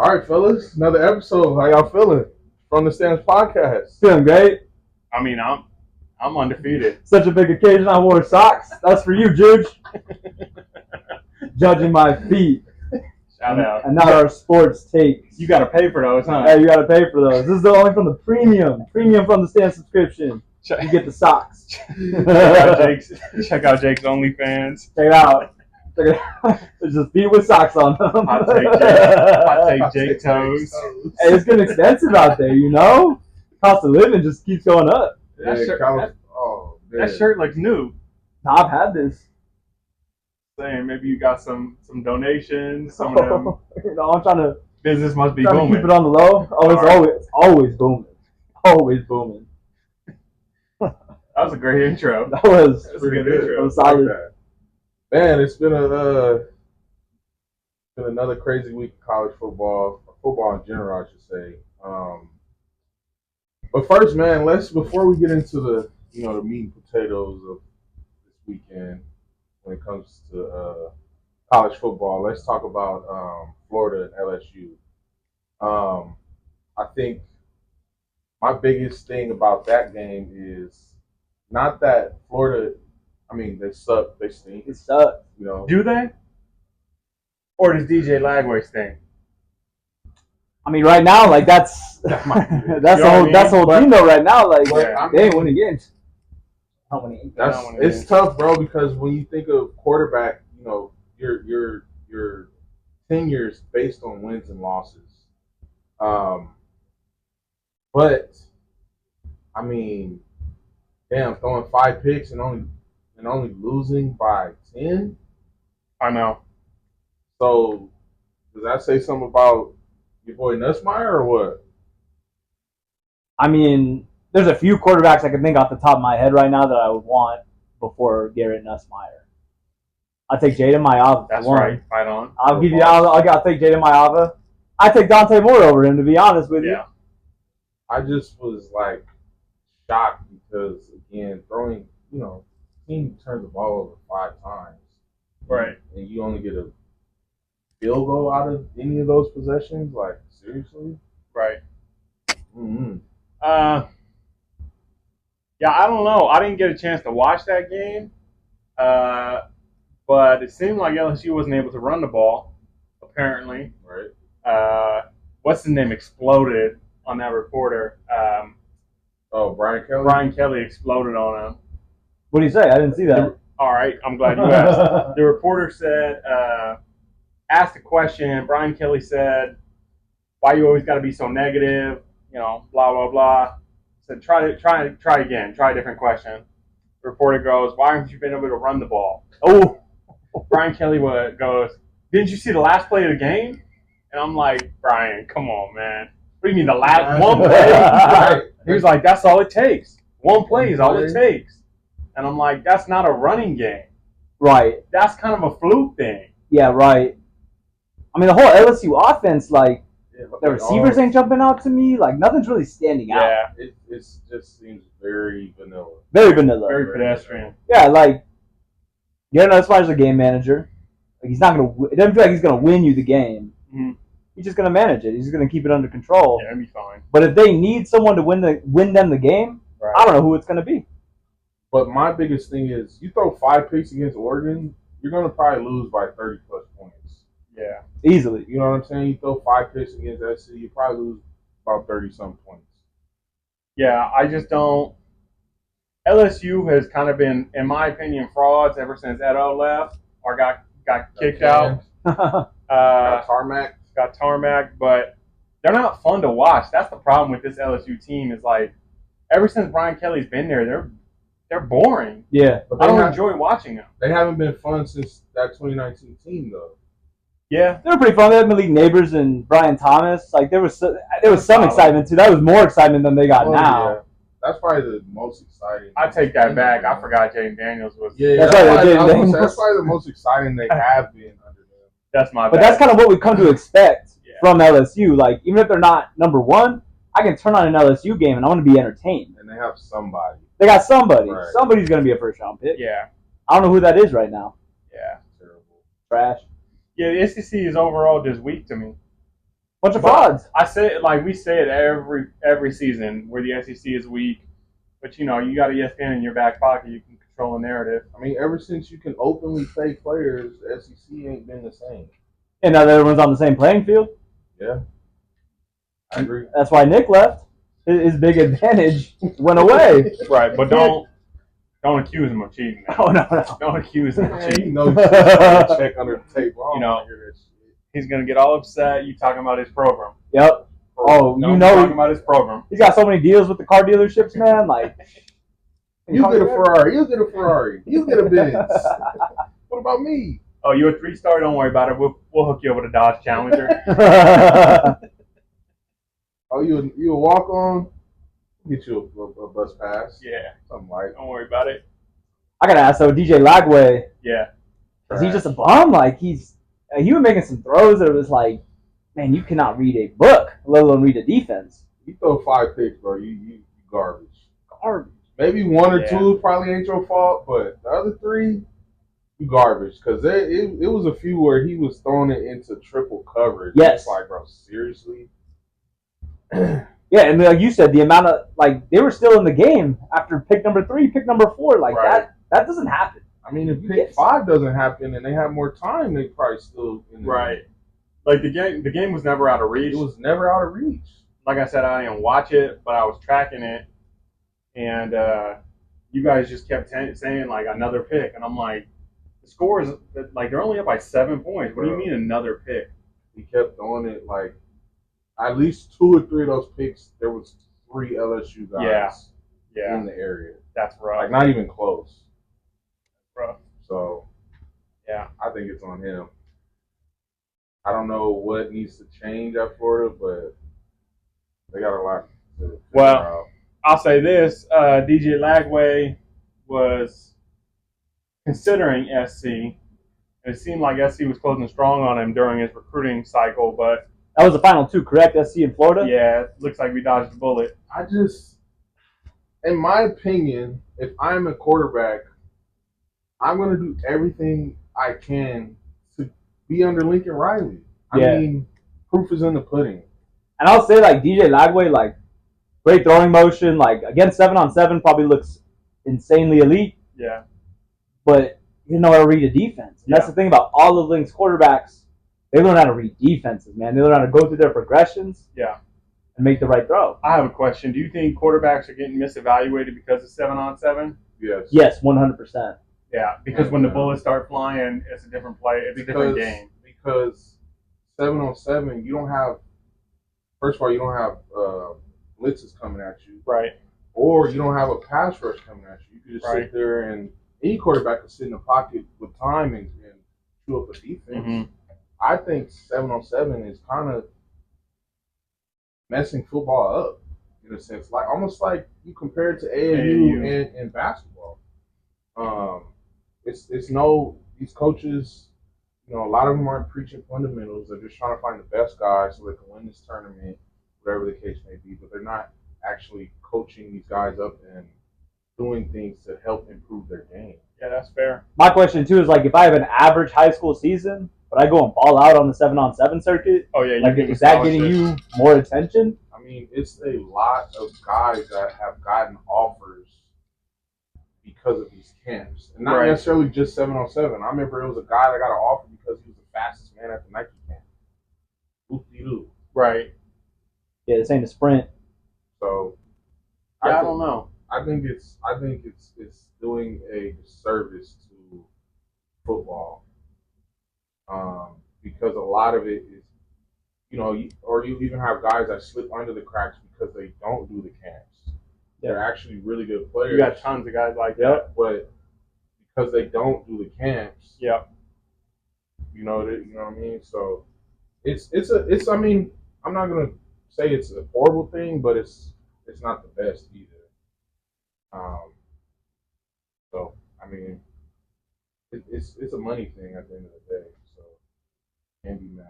All right, fellas, another episode. How y'all feeling? From the Stands Podcast. Feeling great. I mean, I'm undefeated. Such a big occasion. I wore socks. That's for you, Juge. Judging my feet. Shout out. And not our sports takes. You got to pay for those, huh? Yeah, you got to pay for those. This is only from the premium from the Stand subscription. You get the socks. Check out Jake's OnlyFans. Check it out. There's just feet with socks on them. I'll take Jake toes. Hey, it's getting expensive out there, you know? Cost of living just keeps going up. That shirt looks new. I've had this. Saying maybe you got some donations. Some of them. You know, I'm trying to. Business must be booming. Keep it on the low. Oh, it's always booming. Always booming. That was a great intro. That was a good intro. That was solid. Like that. Man, it's been another crazy week of college football in general, I should say. But first, man, before we get into the meat and potatoes of this weekend when it comes to college football, let's talk about Florida and LSU. I think my biggest thing about that game is not that Florida. I mean, they suck. They stink. It sucks. You know. Do they? Or does DJ Lagway stink? I mean, right now, like that's the whole team though. Right now, like they ain't winning games. It's tough, bro, because when you think of quarterback, you know, your tenure is based on wins and losses. But I mean, damn, throwing 5 picks and only losing by 10. I know. So does that say something about your boy Nussmeier or what? I mean, there's a few quarterbacks I can think off the top of my head right now that I would want before Garrett Nussmeier. I'll take Jaden Mayava. That's right. Right on. I'll take Jaden Mayava. I take Dante Moore over him, to be honest with you. I just was like shocked because again, throwing, team turns the ball over 5 times. Right. And you only get a field goal out of any of those possessions? Like, seriously? Right. Mm-hmm. Yeah, I don't know. I didn't get a chance to watch that game. But it seemed like LSU wasn't able to run the ball, apparently. Right. What's his name exploded on that reporter. Brian Kelly? Brian Kelly exploded on him. What did he say? I didn't see that. All right, I'm glad you asked. The reporter said, asked a question. Brian Kelly said, "Why you always got to be so negative? You know, blah blah blah." Said, "Try again. Try a different question." The reporter goes, "Why haven't you been able to run the ball?" Oh, Brian Kelly goes, "Didn't you see the last play of the game?" And I'm like, "Brian, come on, man. What do you mean the last one play?" Right. He was like, "That's all it takes. One play is all it takes." And I'm like, that's not a running game. Right. That's kind of a fluke thing. Yeah, right. I mean, the whole LSU offense, like, the receivers ain't jumping out to me. Like, nothing's really standing out. Yeah. It just seems very vanilla. Very vanilla. Very pedestrian. Yeah, like, Nussmeier's a game manager. Like, he's not going to – it doesn't feel like he's going to win you the game. Mm-hmm. He's just going to manage it. He's just going to keep it under control. Yeah, it'll be fine. But if they need someone to win them the game, right. I don't know who it's going to be. But my biggest thing is, you throw 5 picks against Oregon, you're going to probably lose by 30-plus points. Yeah. Easily. You know what I'm saying? You throw 5 picks against SC, you probably lose about 30-some points. Yeah, I just don't. LSU has kind of been, in my opinion, frauds ever since Edo left or got kicked out. Got tarmac, but they're not fun to watch. That's the problem with this LSU team is, like, ever since Brian Kelly's been there, they're boring. Yeah. But I don't enjoy watching them. They haven't been fun since that 2019 team, though. Yeah. They were pretty fun. They had Malik Neighbors and Brian Thomas. Like, there was some excitement, too. That was more excitement than they got now. Yeah. That's probably the most exciting. I take that back. I forgot Jaden Daniels was. Yeah, that's probably the most exciting they have been under them. That's my bad. But that's kind of what we come to expect from LSU. Like, even if they're not number one, I can turn on an LSU game and I want to be entertained. And they have somebody. They got somebody. Right. Somebody's going to be a first-round pick. Yeah. I don't know who that is right now. Yeah. Terrible. Trash. Yeah, the SEC is overall just weak to me. Bunch of frauds. I say it like we say it every season where the SEC is weak, but you got ESPN in your back pocket. You can control a narrative. I mean, ever since you can openly pay players, the SEC ain't been the same. And now everyone's on the same playing field. Yeah, I agree. That's why Nick left. His big advantage went away. Right, but don't accuse him of cheating. Man. Oh no. Don't accuse him of cheating. Check under the table. He's gonna get all upset. You talking about his program? Yep. Oh, talking about his program. He's got so many deals with the car dealerships, man. Like, you get a Ferrari. You get a Ferrari. You get a Benz. What about me? Oh, you're a 3-star. Don't worry about it. We'll hook you up with a Dodge Challenger. Oh, you a walk on? Get you a bus pass. Yeah, something like. Don't worry about it. I gotta ask though, DJ Lagway. Yeah. Is he just a bum? Like he was making some throws that was like, man, you cannot read a book, let alone read a defense. You throw 5 picks, bro. You garbage. Garbage. Maybe 1 or 2 probably ain't your fault, but the other 3, you garbage. Because it was a few where he was throwing it into triple coverage. Yes. It's like, bro, seriously? Yeah, and like you said, the amount of they were still in the game after pick number 3, pick number 4, that doesn't happen. I mean, if pick 5 doesn't happen and they have more time, they probably still in the game. Like the game was never out of reach. It was never out of reach. Like I said, I didn't watch it, but I was tracking it, and you guys just kept saying like another pick, and I'm like, the score is like they're only up by 7 points. What do you mean another pick? He kept throwing it like at least 2 or 3 of those picks. There was 3 LSU guys in the area. That's rough. Like not even close. Rough. So yeah, I think it's on him. I don't know what needs to change at Florida, but they got a lot to figure out. I'll say this: DJ Lagway was considering SC, and it seemed like SC was closing strong on him during his recruiting cycle. But that was the final 2, correct? SC in Florida. Yeah, it looks like we dodged the bullet. In my opinion, if I'm a quarterback, I'm going to do everything I can to be under Lincoln Riley. I mean, proof is in the pudding. And I'll say, like, DJ Lagway, like, great throwing motion. Like, against 7-on-7, probably looks insanely elite. Yeah. But he didn't know how to read a defense. And that's the thing about all of Link's quarterbacks. They learn how to read defenses, man. They learn how to go through their progressions. Yeah. And make the right throw. I have a question. Do you think quarterbacks are getting misevaluated because of 7-on-7? Yes. Yes, 100%. Yeah, because when the bullets start flying, it's a different play. It's a different game. Because 7-on-7, you don't have. First of all, you don't have blitzes coming at you. Right. Or you don't have a pass rush coming at you. You can just sit there and any quarterback can sit in the pocket with time and chew up a defense. Mm-hmm. I think 7-on-7 is kind of messing football up in a sense. Like almost like you compare it to AAU. And basketball. These coaches, a lot of them aren't preaching fundamentals. They're just trying to find the best guys so they can win this tournament, whatever the case may be. But they're not actually coaching these guys up and doing things to help improve their game. Yeah, that's fair. My question, too, is, like, if I have an average high school season, but I go and ball out on the 7-on-7 circuit, is that getting you more attention? I mean, it's a lot of guys that have gotten offers because of these camps. And not necessarily just 7-on-7. I remember it was a guy that got an offer because he was the fastest man at the Nike camp. Oop-de-doo. Right. Yeah, this ain't a sprint. So I don't know. I think it's doing a disservice to football. Because a lot of it is, or you even have guys that slip under the cracks because they don't do the camps. They're actually really good players. You got tons of guys like that. But because they don't do the camps, you know what I mean? So it's I mean, I'm not gonna say it's a horrible thing, but it's not the best either. So I mean, it's a money thing at the end of the day. So can't be mad.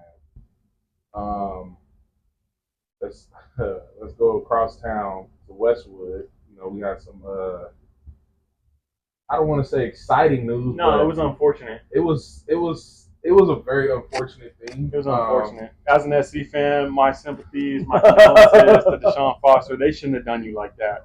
Let's go across town to Westwood. We got some I don't want to say exciting news. No, it was unfortunate. It was it was a very unfortunate thing. It was unfortunate. As an SC fan, my sympathies, my condolences to Deshaun Foster. They shouldn't have done you like that.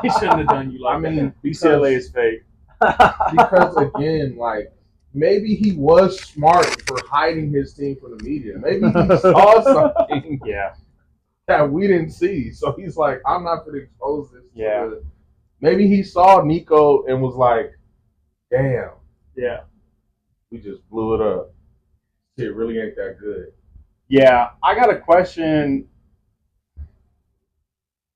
They shouldn't have done you like that. I mean, UCLA is fake. Because again, like maybe he was smart for hiding his team from the media. Maybe he saw something that we didn't see. So he's like, I'm not going to expose this. Yeah. Maybe he saw Nico and was like, damn. Yeah. We just blew it up. It really ain't that good. Yeah. I got a question.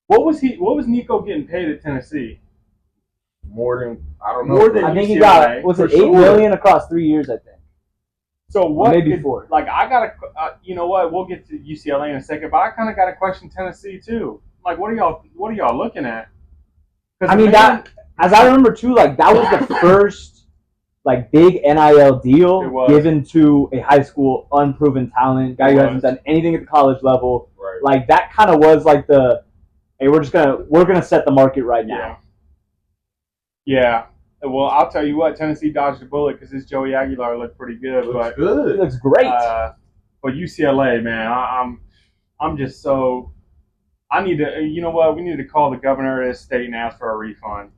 What was Nico getting paid at Tennessee? More than, I don't know. More than I think UCLA, he got, was it $8 million across 3 years, I think. So what? Maybe 4. Like, I got a, you know what? We'll get to UCLA in a second, but I kind of got to question Tennessee too. Like, what are y'all looking at? I mean, that, as I remember too, like that was the first like big NIL deal given to a high school unproven talent guy who hasn't done anything at the college level. Right. Like that kind of was like the, hey, we're gonna set the market right now. Yeah. Well, I'll tell you what, Tennessee dodged a bullet because this Joey Aguilar looked pretty good. Looks good. It looks great. But UCLA, man, I'm just so. I need to. You know what? We need to call the governor of this state and ask for a refund.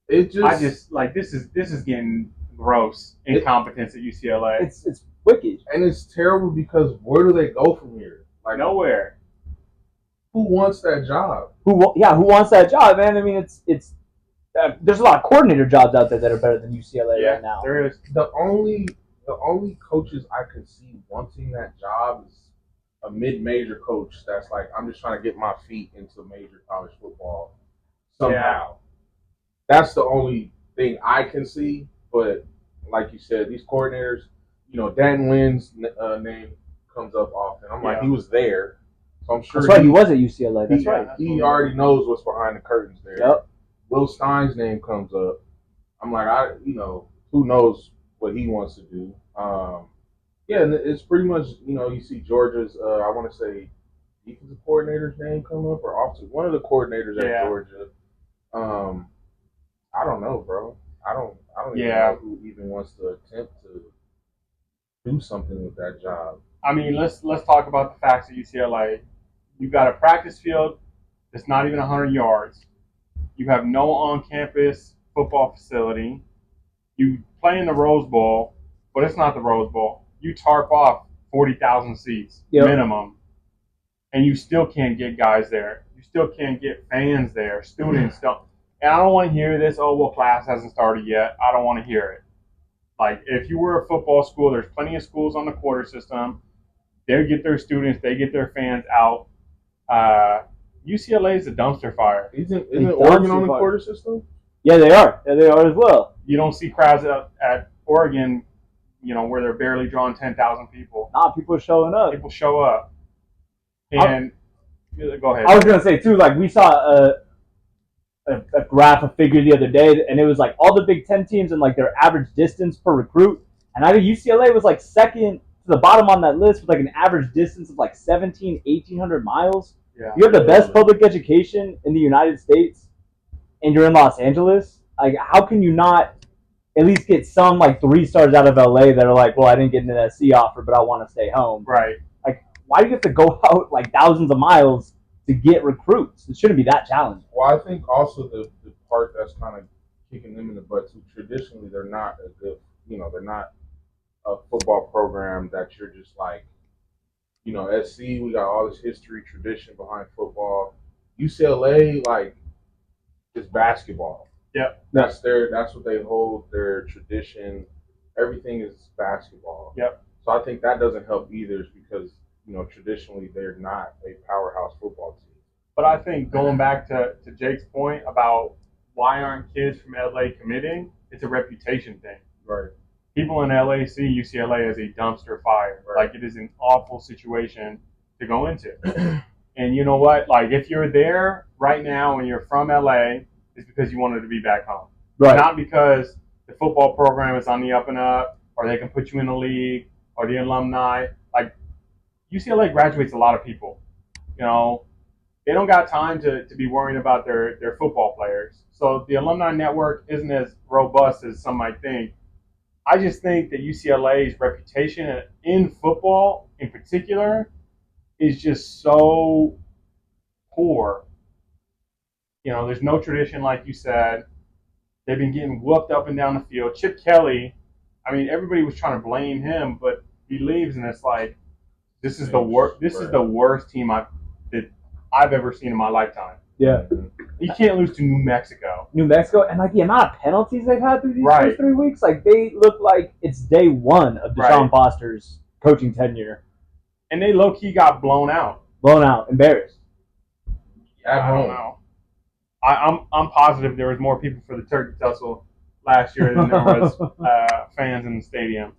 I just like this is getting gross incompetence at UCLA. It's wicked, and it's terrible because where do they go from here? Like nowhere. Who wants that job? Who wants that job, man? I mean, it's there's a lot of coordinator jobs out there that are better than UCLA right now. There is. The only coaches I could see wanting that job is a mid-major coach that's like, I'm just trying to get my feet into major college football somehow. Yeah. That's the only thing I can see. But like you said, these coordinators, you know, Dan Wynn's name comes up often. I'm like, he was there, so I'm sure. That's right. He was at UCLA. That's right. He already knows what's behind the curtains there. Yep. Will Stein's name comes up. I'm like, who knows what he wants to do. Yeah, and it's pretty much, you see Georgia's, I want to say, defensive coordinator's name come up, or offensive, one of the coordinators at Georgia. I don't know, bro. I don't even know who even wants to attempt to do something with that job. I mean, let's talk about the facts at UCLA. You've got a practice field that's not even 100 yards. You have no on-campus football facility. You play in the Rose Bowl, but it's not the Rose Bowl. You tarp off 40,000 seats minimum, and you still can't get guys there. You still can't get fans there. Students don't. And I don't want to hear this, oh, well, class hasn't started yet. I don't want to hear it. Like, if you were a football school, there's plenty of schools on the quarter system. They get their students. They get their fans out. UCLA is a dumpster fire. Isn't Oregon on the quarter system? Yeah, they are. Yeah, they are as well. You don't see crowds at Oregon, where they're barely drawing 10,000 people. Nah, people are showing up. People show up. And go ahead. I was going to say, too, like, we saw a graph, a figure the other day, and it was like all the Big Ten teams and like their average distance per recruit. And I think UCLA was like second to the bottom on that list with like an average distance of like 1,800 miles. Yeah, you have the best public education in the United States, and you're in Los Angeles. Like, how can you not at least get some like 3 stars out of LA that are like, well, I didn't get an SC offer, but I want to stay home. Right. Like, why do you have to go out like thousands of miles to get recruits? It shouldn't be that challenging. Well, I think also the part that's kind of kicking them in the butt too. Traditionally, they're not a good, they're not a football program that you're just like, SC. We got all this history, tradition behind football. UCLA, like, is basketball. Yep. That's what they hold, their tradition. Everything is basketball. Yep. So I think that doesn't help either, because traditionally they're not a powerhouse football team. But I think going back to Jake's point about why aren't kids from LA committing, it's a reputation thing. Right. People in LA see UCLA as a dumpster fire. Right. Like, it is an awful situation to go into. And you know what? Like, if you're there right now and you're from LA, it's because you wanted to be back home. Right. Not because the football program is on the up and up, or they can put you in the league, or the alumni. Like, UCLA graduates a lot of people. They don't got time to be worrying about their football players. So the alumni network isn't as robust as some might think. I just think that UCLA's reputation in football, in particular, is just so poor. There's no tradition, like you said. They've been getting whooped up and down the field. Chip Kelly, I mean, everybody was trying to blame him, but he leaves, and it's like this is the worst. This is the worst team that I've ever seen in my lifetime. Yeah. You can't lose to New Mexico. New Mexico, and like the amount of penalties they've had through these Right. first 3 weeks, like they look like it's day one of Deshaun Right. Foster's coaching tenure. And they low key got blown out. Blown out, embarrassed. I don't know. I'm positive there was more people for the turkey tussle last year than there was fans in the stadium.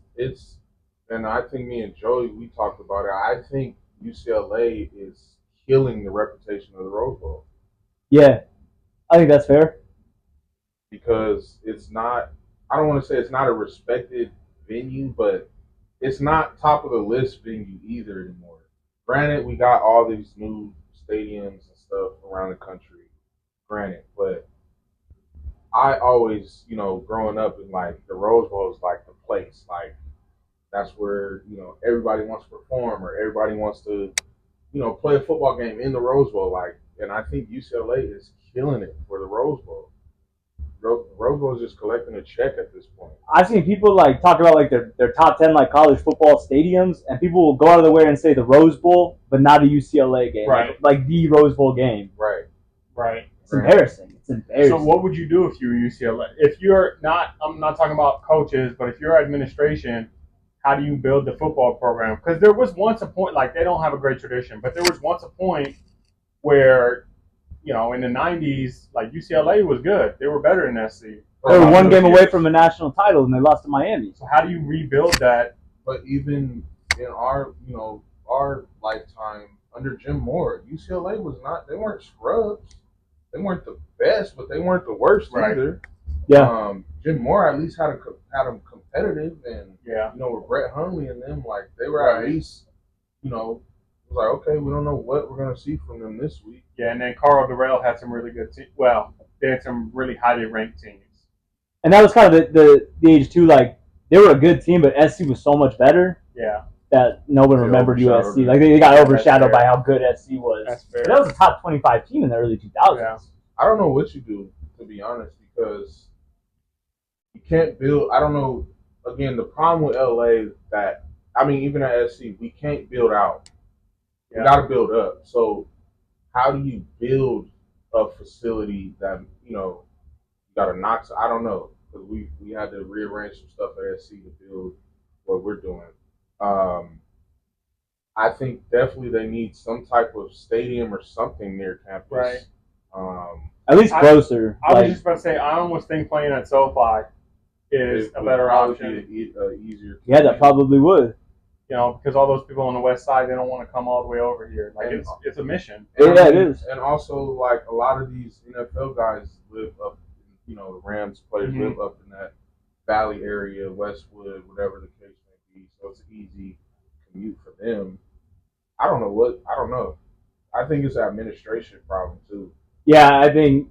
And I think me and Joey, we talked about it. I think UCLA is killing the reputation of the Rose Bowl. Yeah, I think that's fair. Because it's not, I don't want to say it's not a respected venue, but it's not top of the list venue either anymore. Granted, we got all these new stadiums and stuff around the country. Granted, but I always, growing up in like the Rose Bowl is like the place. Like that's where, everybody wants to perform or everybody wants to, play a football game in the Rose Bowl. Like, and I think UCLA is killing it for the Rose Bowl. Rose Bowl is just collecting a check at this point. I've seen people like talk about like their top 10 like college football stadiums, and people will go out of their way and say the Rose Bowl, but not a UCLA game, Right? Like the Rose Bowl game. Right. It's embarrassing. It's embarrassing. So what would you do if you were UCLA? If you're not, I'm not talking about coaches, but if you're administration, how do you build the football program? Because there was once a point, like they don't have a great tradition, but there was once a point where, in the 90s, like UCLA was good. They were better than SC. They were one game away from a national title, and they lost to Miami. So how do you rebuild that? But even in our, our lifetime under Jim Moore, UCLA was not. They weren't scrubs. They weren't the best, but they weren't the worst either. Yeah. Jim Moore at least had them competitive, and with Brett Hundley and them, like they were at least, it was like, okay, we don't know what we're gonna see from them this week. Yeah, and then Carl Durrell had some really good teams. Well, they had some really highly ranked teams. And that was kind of the age too. Like they were a good team, but SC was so much better. Yeah. That no one remembered USC. Like they got overshadowed by how good SC was. That's fair. But that was a top 25 team in the early 2000s. Yeah. I don't know what you do, to be honest, because you can't build. I don't know. Again, the problem with LA even at SC, we can't build out. We got to build up. So how do you build a facility that you got to knock? I don't know, because we had to rearrange some stuff at SC to build what we're doing. I think definitely they need some type of stadium or something near campus. Right. At least closer. I was just about to say, I almost think playing at SoFi is a better option. Easier. Yeah, that probably would. Because all those people on the west side, they don't want to come all the way over here. Like it's a mission. Yeah, it is. And also, like a lot of these NFL guys live up, the Rams players live up in that Valley area, Westwood, whatever the case may be. So it's an easy commute for them. I don't know. I think it's an administration problem too. Yeah, I think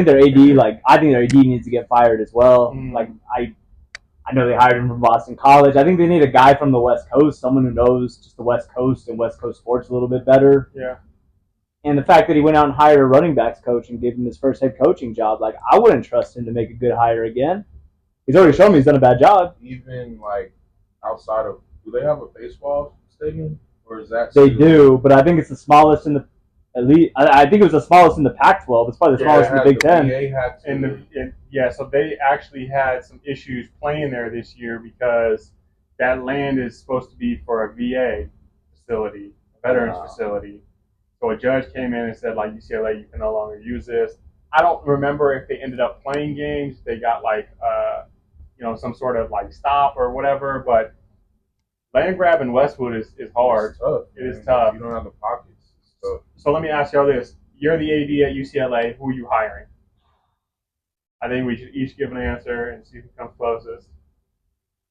their AD needs to get fired as well. Like I know they hired him from Boston College. I think they need a guy from the West Coast, someone who knows just the West Coast and West Coast sports a little bit better. Yeah. And the fact that he went out and hired a running backs coach and gave him his first head coaching job, like I wouldn't trust him to make a good hire again. He's already shown me he's done a bad job. Even like outside of, do they have a baseball stadium, or is that? They do, but I think it's the smallest in the. At least, I think it was the smallest in the Pac-12. It's probably the smallest in the Big Ten. So they actually had some issues playing there this year because that land is supposed to be for a VA facility, a veterans facility. So a judge came in and said, like, UCLA, you can no longer use this. I don't remember if they ended up playing games. They got like, some sort of like stop or whatever. But land grab in Westwood is hard. It's tough. It is tough. You don't have the pockets. So let me ask y'all this. You're the AD at UCLA. Who are you hiring? I think we should each give an answer and see who comes closest.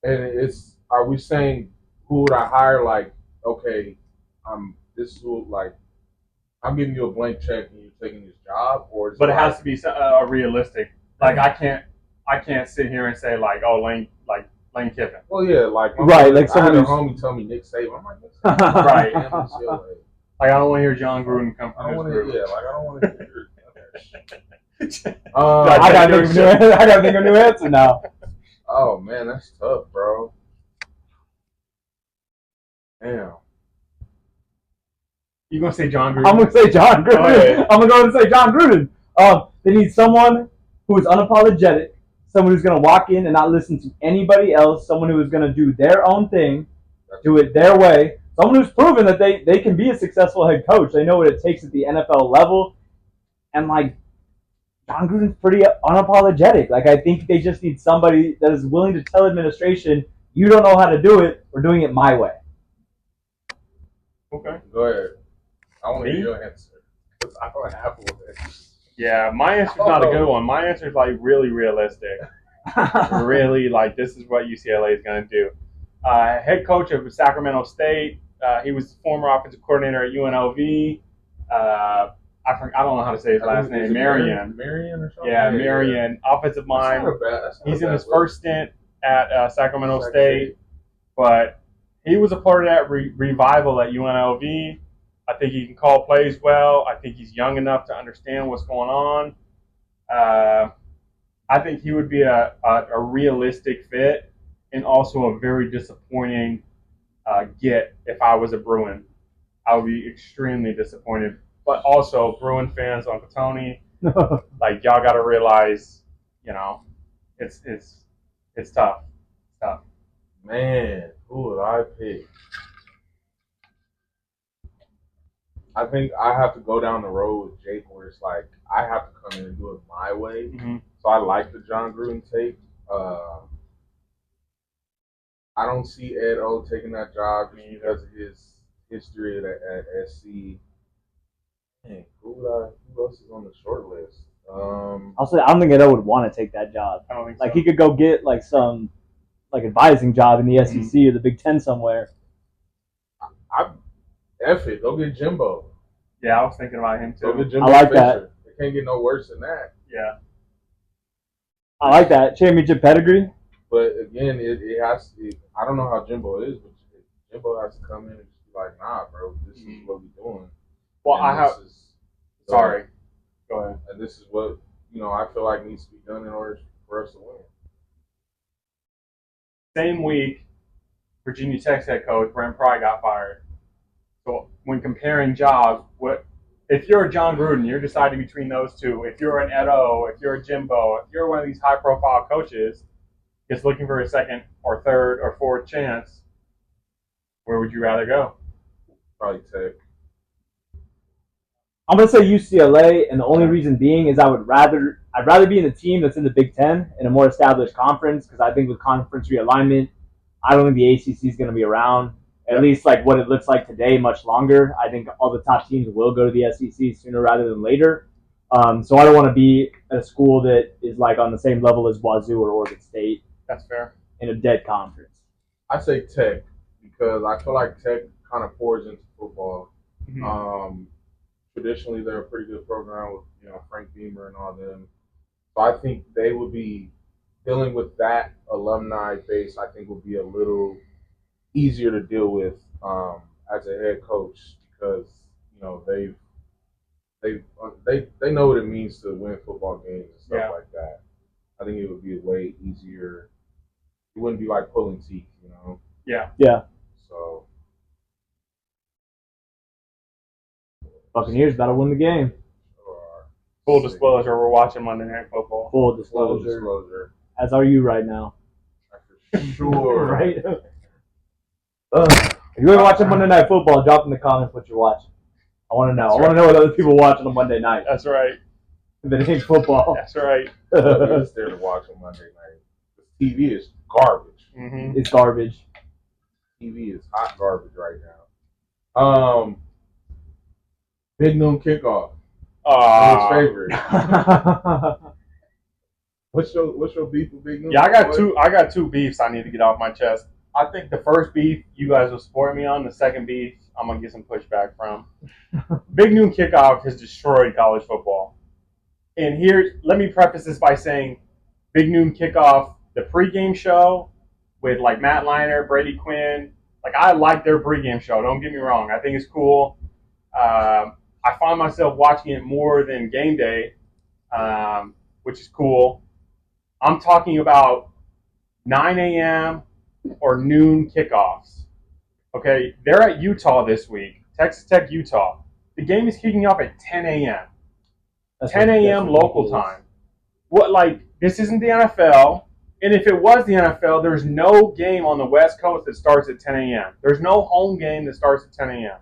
And are we saying who would I hire? Like, okay, I'm giving you a blank check and you're taking this job, or but it has to be a realistic. Like I can't sit here and say like, oh, Lane, like Lane Kiffin. Well, yeah, like Right, like I had a someone homie tell me Nick Saban. I'm like, Nick Saban. Right. Damn UCLA. Like, I don't want to hear John Gruden come I from don't want his to. group. Yeah, like I don't want to hear that. I gotta think of a new answer now. Oh man, that's tough, bro. Damn. You gonna say John Gruden? I'm gonna say John Gruden. Go ahead. I'm gonna go and say John Gruden. They need someone who is unapologetic, someone who's gonna walk in and not listen to anybody else, someone who is gonna do their own thing, do it their way, someone who's proven that they can be a successful head coach. They know what it takes at the NFL level, and like John Gruden's pretty unapologetic. Like I think they just need somebody that is willing to tell administration, you don't know how to do it, we're doing it my way. Okay. Go ahead. I want to Me? hear your answer. 'Cause I don't have one. Yeah, my answer's not a good one. My answer's like really realistic. Really, like this is what UCLA is going to do. Head coach of Sacramento State. He was the former offensive coordinator at UNLV. I don't know how to say his last name. Marion. Marion or something? Yeah, Marion. Offensive mind. He's in his first stint at Sacramento State, but he was a part of that revival at UNLV. I think he can call plays well. I think he's young enough to understand what's going on. I think he would be a realistic fit and also a very disappointing get if I was a Bruin. I would be extremely disappointed. But also, Bruin fans, Uncle Tony, like y'all got to realize, it's tough. It's tough. Man, who would I pick? I think I have to go down the road with Jake where it's like I have to come in and do it my way. Mm-hmm. So I like the John Gruden take. I don't see Ed O taking that job because of his history at SC. Dang, who else is on the short list? I'll say I don't think Edo would want to take that job. I don't think Like so. he could go get like some advising job in the SEC or the Big Ten somewhere. F it, go get Jimbo. Yeah, I was thinking about him Go too. get Jimbo. I like Fisher. that. It can't get no worse than that. Yeah. I like that championship pedigree. But again, it has to. I don't know how Jimbo is, but Jimbo has to come in and just be like, "Nah, bro, this is what we're doing." Well, and Sorry. Go ahead. And this is what I feel like needs to be done in order for us to win. Same week, Virginia Tech's head coach Brent Pry got fired. So when comparing jobs, if you're a John Gruden, you're deciding between those two. If you're an Ed O, if you're a Jimbo, if you're one of these high-profile coaches just looking for a second or third or fourth chance, where would you rather go? Probably Tech. I'm gonna say UCLA, and the only reason being is I'd rather be in a team that's in the Big Ten in a more established conference because I think with conference realignment, I don't think the ACC is going to be around at least like what it looks like today much longer. I think all the top teams will go to the SEC sooner rather than later. So I don't want to be at a school that is like on the same level as Wazoo or Oregon State. That's fair. In a dead conference. I say Tech because I feel like Tech kind of pours into football. Mm-hmm. Traditionally, they're a pretty good program with Frank Beamer and all them. So I think they would be dealing with that alumni base. I think would be a little easier to deal with as a head coach because they know what it means to win football games and stuff like that. I think it would be way easier. It wouldn't be like pulling teeth, Yeah. Yeah. So Buccaneers better win the game. Full disclosure, we're watching Monday Night Football. Full disclosure. As are you right now. For sure. Right? If you're watching Monday Night Football, drop in the comments what you're watching. I want to know. I want to know what other people watch on a Monday night. That's right. If it ain't football. That's right. It's there to watch on Monday night. The TV is garbage. Mm-hmm. It's garbage. TV is hot garbage right now. Big noon kickoff. His favorite. What's your beef with Big Noon? Yeah, I got two beefs I need to get off my chest. I think the first beef you guys will support me on. The second beef I'm gonna get some pushback from. Big Noon Kickoff has destroyed college football. And here, let me preface this by saying, Big Noon Kickoff, the pregame show, with like Matt Leinart, Brady Quinn. Like I like their pregame show. Don't get me wrong. I think it's cool. I find myself watching it more than game day, which is cool. I'm talking about 9 a.m. or noon kickoffs. Okay, they're at Utah this week, Texas Tech, Utah. The game is kicking off at 10 a.m. 10 a.m. local time. What, like, this isn't the NFL, and if it was the NFL, there's no game on the West Coast that starts at 10 a.m. There's no home game that starts at 10 a.m.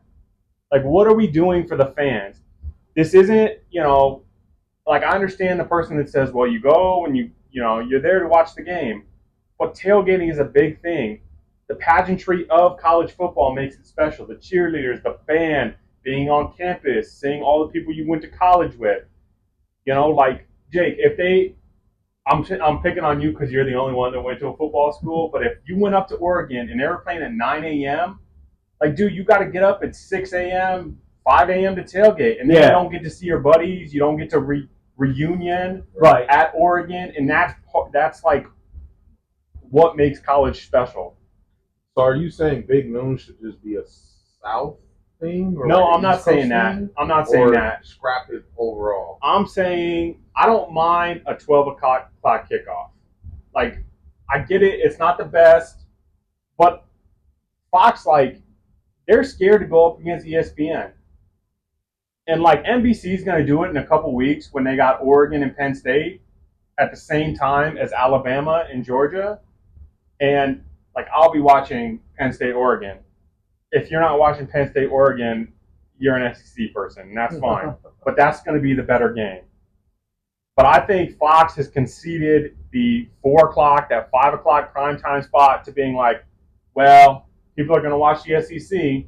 Like, what are we doing for the fans? This isn't, like I understand the person that says, well, you go and you're there to watch the game, but tailgating is a big thing. The pageantry of college football makes it special. The cheerleaders, the band, being on campus, seeing all the people you went to college with. Like Jake, I'm picking on you because you're the only one that went to a football school. But if you went up to Oregon and they were playing at 9 a.m., like, dude, you got to get up at 6 a.m., 5 a.m. to tailgate, and then you don't get to see your buddies. You don't get to reunion at Oregon, and that's like what makes college special. So are you saying Big Noon should just be a South thing? Or No, like I'm not saying that. I'm not saying that. Scrap it overall. I'm saying I don't mind a 12 o'clock kickoff. Like, I get it. It's not the best, but Fox, like, they're scared to go up against ESPN. And, like, NBC's going to do it in a couple weeks when they got Oregon and Penn State at the same time as Alabama and Georgia. And, like, I'll be watching Penn State, Oregon. If you're not watching Penn State, Oregon, you're an SEC person, and that's fine. But that's going to be the better game. But I think Fox has conceded the 4 o'clock, that 5 o'clock primetime spot to being like, well, people are going to watch the SEC. It's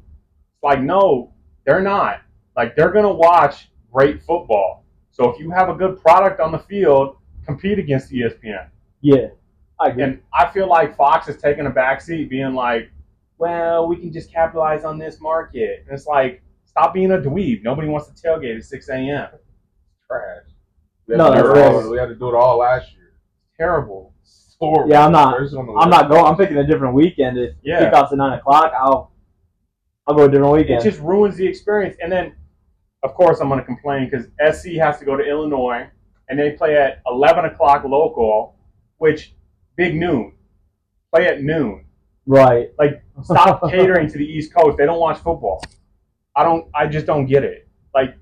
like, no, they're not. Like, they're going to watch great football. So if you have a good product on the field, compete against ESPN. Yeah, I agree. And I feel like Fox is taking a backseat being like, well, we can just capitalize on this market. And it's like, stop being a dweeb. Nobody wants to tailgate at 6 a.m. Trash. We had to do it all last year. Terrible. Horrible. Yeah, I'm not going. I'm picking a different weekend. If kickoff's at 9 o'clock, I'll go a different weekend. It just ruins the experience. And then, of course, I'm going to complain because SC has to go to Illinois, and they play at 11 o'clock local, which, big noon. Play at noon. Right. Like, stop catering to the East Coast. They don't watch football. I just don't get it. Like,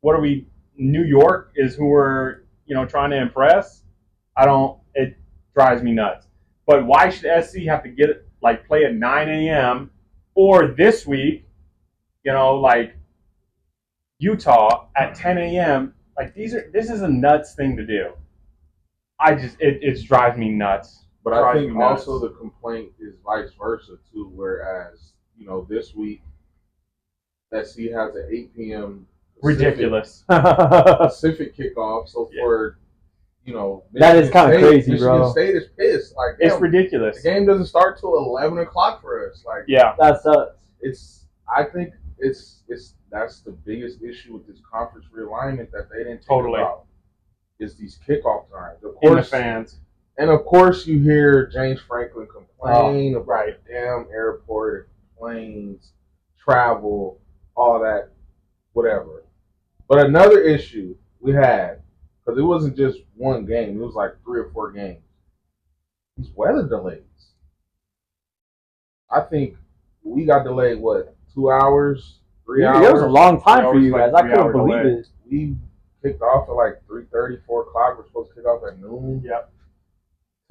what are we, New York is who we're, trying to impress? It drives me nuts. But why should SC have to play at 9 a.m. or this week, like Utah at 10 a.m.? Like, this is a nuts thing to do. It drives me nuts. But I think also the complaint is vice versa too. Whereas this week, SC has an 8 p.m. ridiculous Pacific kickoff. So for that is kind of crazy, bro. Michigan State is pissed. Like, it's ridiculous. The game doesn't start till 11 o'clock for us. Like, that sucks. I think that's the biggest issue with this conference realignment that they didn't talk about. Is these kickoff times. Of course, and the fans. And of course, you hear James Franklin complain about the damn airport, planes, travel, all that, whatever. But another issue we had, because it wasn't just one game, it was like 3 or 4 games. These weather delays. I think we got delayed, 2 hours, 3 hours? It was a long time for you guys. I couldn't believe it. We kicked off at like 3:30, 4 o'clock. We're supposed to kick off at noon. Yep.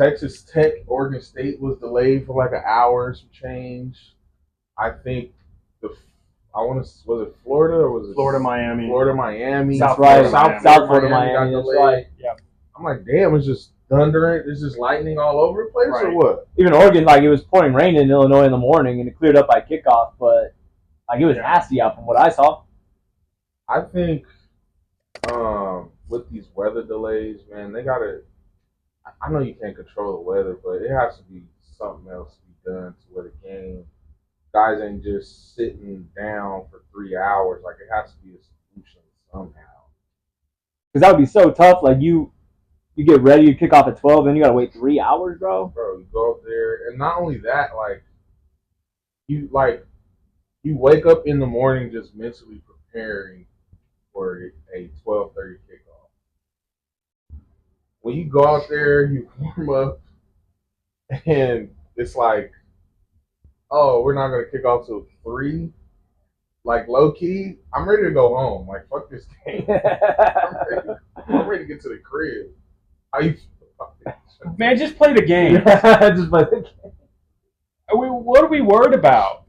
Texas Tech, Oregon State was delayed for like an hour and some change. I think was it Florida or was it Florida, Miami? Florida, Miami. South Florida, Miami. Got delayed. Yeah. I'm like, damn, it's just thundering. It's just lightning all over the place or what? Even Oregon, like, it was pouring rain in Illinois in the morning and it cleared up by kickoff, but like it was nasty out from what I saw. I think with these weather delays, man, they gotta. I know you can't control the weather, but it has to be something else to be done to where the game guys ain't just sitting down for 3 hours. Like, it has to be a solution somehow. Because that would be so tough. Like, you You get ready, you kick off at 12, then you gotta wait 3 hours, bro. Bro, you go up there, and not only that, you wake up in the morning just mentally preparing for a 12:30 kickoff. When you go out there, you warm up, and it's like, oh, we're not gonna kick off till 3. Like low key, I'm ready to go home. Like fuck this game. I'm ready to get to the crib. How you feel about it? Man, just play the game. Just like, What are we worried about?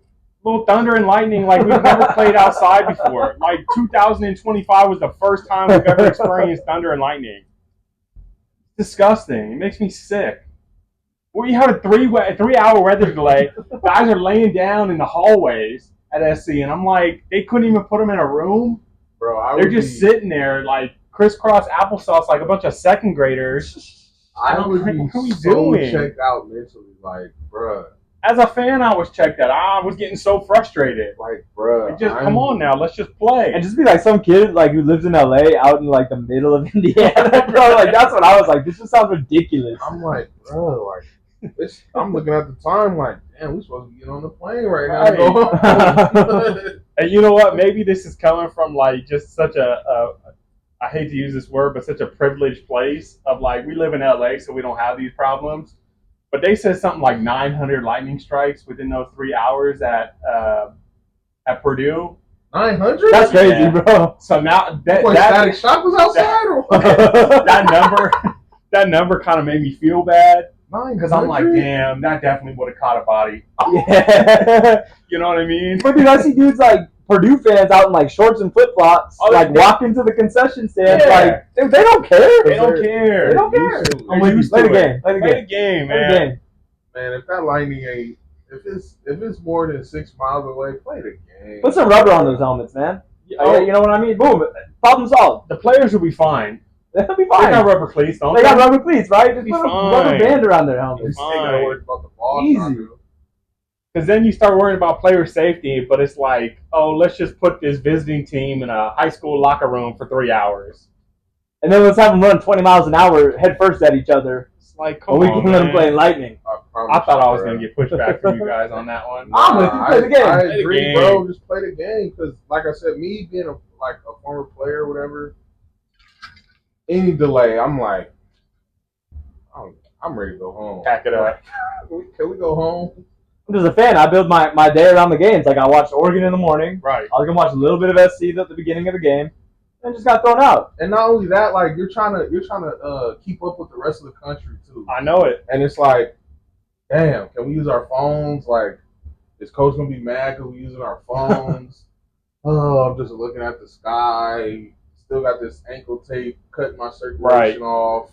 Little thunder and lightning like we've never played outside before. Like 2025 was the first time we've ever experienced thunder and lightning. Disgusting. It makes me sick. We had a 3-hour weather delay. Guys are laying down in the hallways at SC, and I'm like, they couldn't even put them in a room. Bro, They're just sitting there like crisscross applesauce like a bunch of second graders. I would be What are we so doing? checked out mentally. Like, bruh. As a fan, I was checked out. I was getting so frustrated. Like, bruh. Like, come on now, let's just play. and just be like some kid like who lives in LA out in like the middle of Indiana, bro. Like that's what I was like. This just sounds ridiculous. I'm like, bro, like, I'm looking at the time like, damn, we supposed to get on the plane right now. To go home. And you know what? Maybe this is coming from like just such I hate to use this word, but such a privileged place of like we live in LA, so we don't have these problems. But they said something like 900 lightning strikes within those 3 hours at Purdue. 900? That's crazy, Yeah. bro. So now that Static Shock was outside or what? that number kind of made me feel bad because I'm like, 900? damn, that definitely would have caught a body. Yeah. You know what I mean? But dude, I see dudes like Purdue fans out in like shorts and flip flops, Oh, like they- walk into the concession stand, Yeah. like they don't care. They don't care. They don't care. Used to. I'm with you. used Play to the it. game. Play the Play game. the game, Play the man. game. Man, if that lightning ain't, if it's more than 6 miles away, play the game. Put some rubber on those helmets, man. Oh, You know what I mean? Boom. Problem solved. the players will be fine. They'll be They fine. got rubber cleats, don't They got rubber cleats, right? Just Be put a fine. rubber band around their They helmets. ain't gotta worry about the ball. Easy. Because then you start worrying about player safety, but it's like, oh, let's just put this visiting team in a high school locker room for 3 hours. And then let's have them run 20 miles an hour head first at each other. It's like, come Or we on, can let them man. play lightning. I thought I was going to get pushback from you guys on that one. I'm with you. Play the game. I Play the agree, game. bro. Just play the game because, like I said, me being a former player, or whatever, any delay, I'm like, I'm ready to go home. Pack it up. Can we go home? As a fan, I build my day around the games. Like I watched Oregon in the morning. Right. I was gonna watch a little bit of SC at the beginning of the game, and just got thrown out. And not only that, like you're trying to keep up with the rest of the country too. I know it. And it's like, damn, can we use our phones? Like, is coach gonna be mad because we using our phones? Oh, I'm just looking at the sky. Still got this ankle tape cutting my circulation off.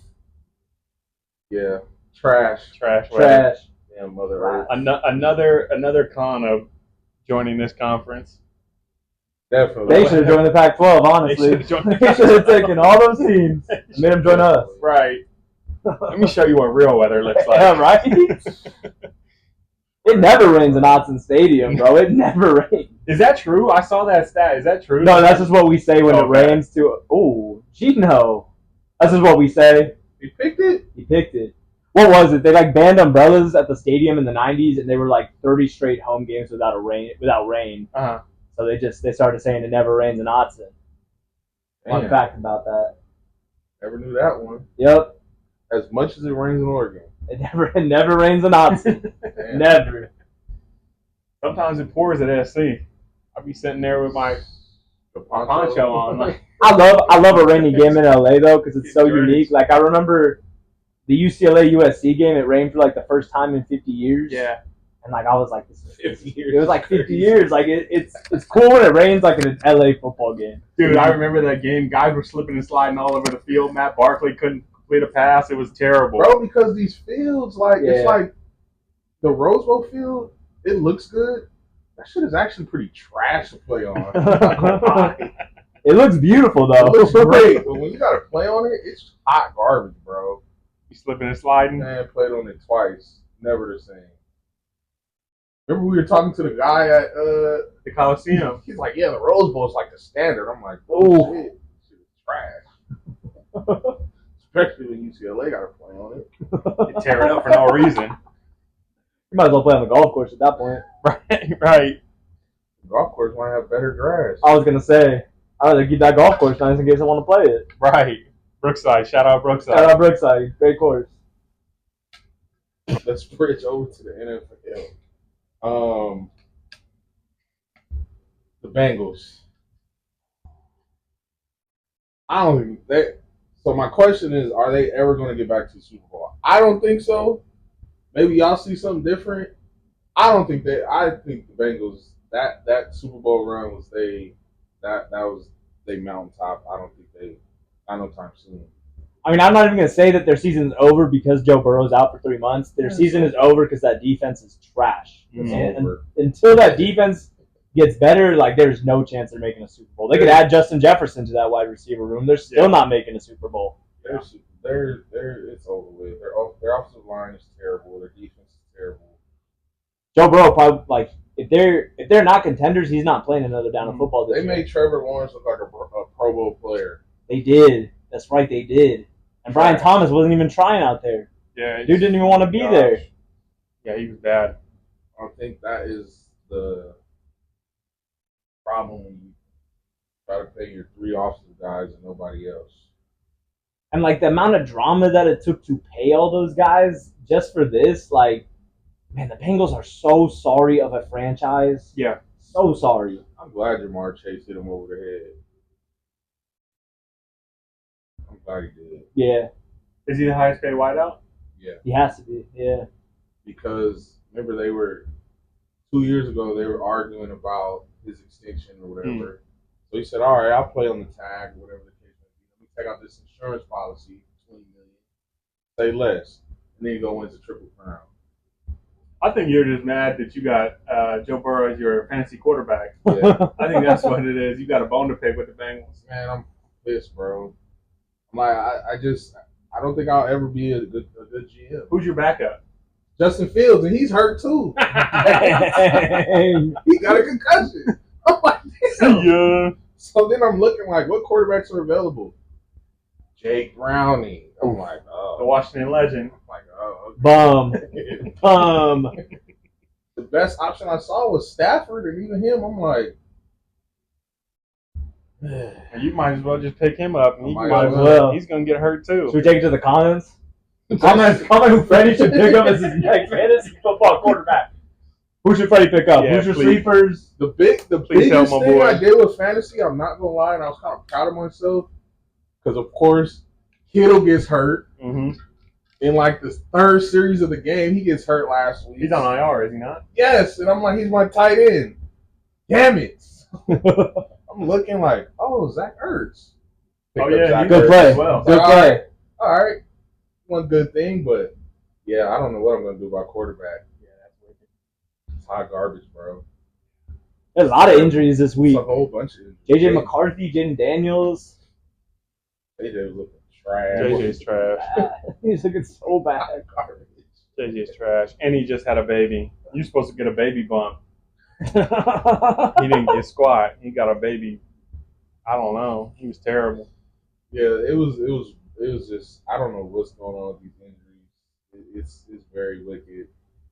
Yeah, trash. Trash. Damn, Mother Earth. Another con of joining this conference. Definitely. They should have joined the Pac-12. Honestly, They should've joined the they should have taken all those teams and made them join us. Right. Let me show you what real weather looks like. Yeah, right. It never rains in Autzen Stadium, bro. It never rains. Is that true? I saw that stat. Is that true? No, that's just what we say when it Okay. rains. Oh, Gino. That's just what we say. You picked it? He picked it. What was it? They like banned umbrellas at the stadium in the '90s, and they were like 30 straight home games without rain. Uh-huh. So they started saying it never rains in Autzen. Fun Damn, fact about that. never knew that one. Yep, As much as it rains in Oregon. it never rains in Autzen. Damn. Never. Sometimes it pours at SC. I'll be sitting there with my The poncho on. Like, I love a rainy game in LA though because it's so It's great. unique. Like I remember the UCLA USC game. It rained for like the first time in 50 years. yeah. And like I was like, this is 50 years. It was like 50 years. Like it's cool when it rains like in an LA football game. Dude, I remember that game. Guys were slipping and sliding all over the field. Matt Barkley couldn't complete a pass. It was terrible. Bro, because these fields, like, Yeah. it's like the Rose Bowl field, it looks good. That shit is actually pretty trash to play on. It looks beautiful though. It looks great, but when you got to play on it, it's hot garbage, bro. You slipping and sliding. Man, played on it twice. Never the same. Remember we were talking to the guy at The Coliseum. he's like, yeah, the Rose Bowl is like the standard. I'm like, Ooh. shit, this shit is trash. Especially when UCLA got to play on it. You tear it up for no reason. You might as well play on the golf course at that point. Right. The golf course might have better grass. I was gonna say, I'd rather keep that golf course nice in case I want to play it. Right. Brookside. Shout out Brookside. Shout out Brookside, great course. Let's bridge over to the NFL. The Bengals. I don't think they. So my question is, are they ever going to get back to the Super Bowl? I don't think so. Maybe y'all see something different. I don't think they. I think the Bengals that Super Bowl run was that was they mountaintop. I don't think they. Not no time soon. I mean, I'm not even gonna say that their season's over because Joe Burrow's out for 3 months. Their season is over because that defense is trash. And until that defense gets better, like there's no chance they're making a Super Bowl. They could add Justin Jefferson to that wide receiver room. They're still not making a Super Bowl. They're it's over with. Their offensive line is terrible. Their defense is terrible. Joe Burrow probably like if they're not contenders, he's not playing another down of football this year. They made Trevor Lawrence look like a Pro Bowl player. They did. That's right, they did. And Brian Thomas wasn't even trying out there. Yeah, dude didn't even want to be there. Yeah, he was bad. I think that is the problem when you try to pay your 3 offensive guys and nobody else. And like the amount of drama that it took to pay all those guys just for this, like, man, the Bengals are so sorry of a franchise. Yeah. So sorry. I'm glad Jamar Chase hit him over the head. I'm glad he did. Yeah. Is he the highest paid wideout? Yeah. He has to be. Yeah. Because remember 2 years ago they were arguing about his extension or whatever. So he said, "All right, I'll play on the tag, or whatever the case may be. Let me take out this insurance policy, $20 million, say less, and then you go win the Triple Crown." I think you're just mad that you got Joe Burrow as your fantasy quarterback. Yeah. I think that's what it is. You got a bone to pick with the Bengals. Man, I'm pissed, bro. I'm like, I don't think I'll ever be a good GM. Who's your backup? Justin Fields, and he's hurt too. He got a concussion. I'm like, damn. Yeah. So then I'm looking like, what quarterbacks are available? Jake Browning. I'm like, oh. The Washington legend. I'm like, oh. Okay. Bum. The best option I saw was Stafford, and even him, I'm like, you might as well just pick him up. And Might as well. He's going to get hurt too. Should we take it to the comments? Comment who Freddie should pick up as his next fantasy football quarterback. Who should Freddie pick up? Yeah, Who's your please. sleepers? The biggest thing I did with fantasy, I'm not gonna lie, and I was kind of proud of myself because, of course, Kittle gets hurt in like the 3rd series of the game. He gets hurt last week. He's on IR, is he not? Yes, and I'm like, he's my tight end. Damn it! I'm looking like, oh, Zach Ertz. Oh yeah, Zach Good Ertz play. as well. Good play. All right, one good thing, but yeah, I don't know what I'm gonna do about quarterback. Yeah, that's wicked. It's hot garbage, bro. There's a lot of injuries this week. It's a whole bunch of injuries. JJ McCarthy, Jaden Daniels. JJ was looking trash. JJ's trash. He's looking so bad. Garbage. JJ's trash. And he just had a baby. You're supposed to get a baby bump. He didn't get squat. He got a baby. I don't know. He was terrible. Yeah, it was just, I don't know what's going on with these injuries. It's very wicked.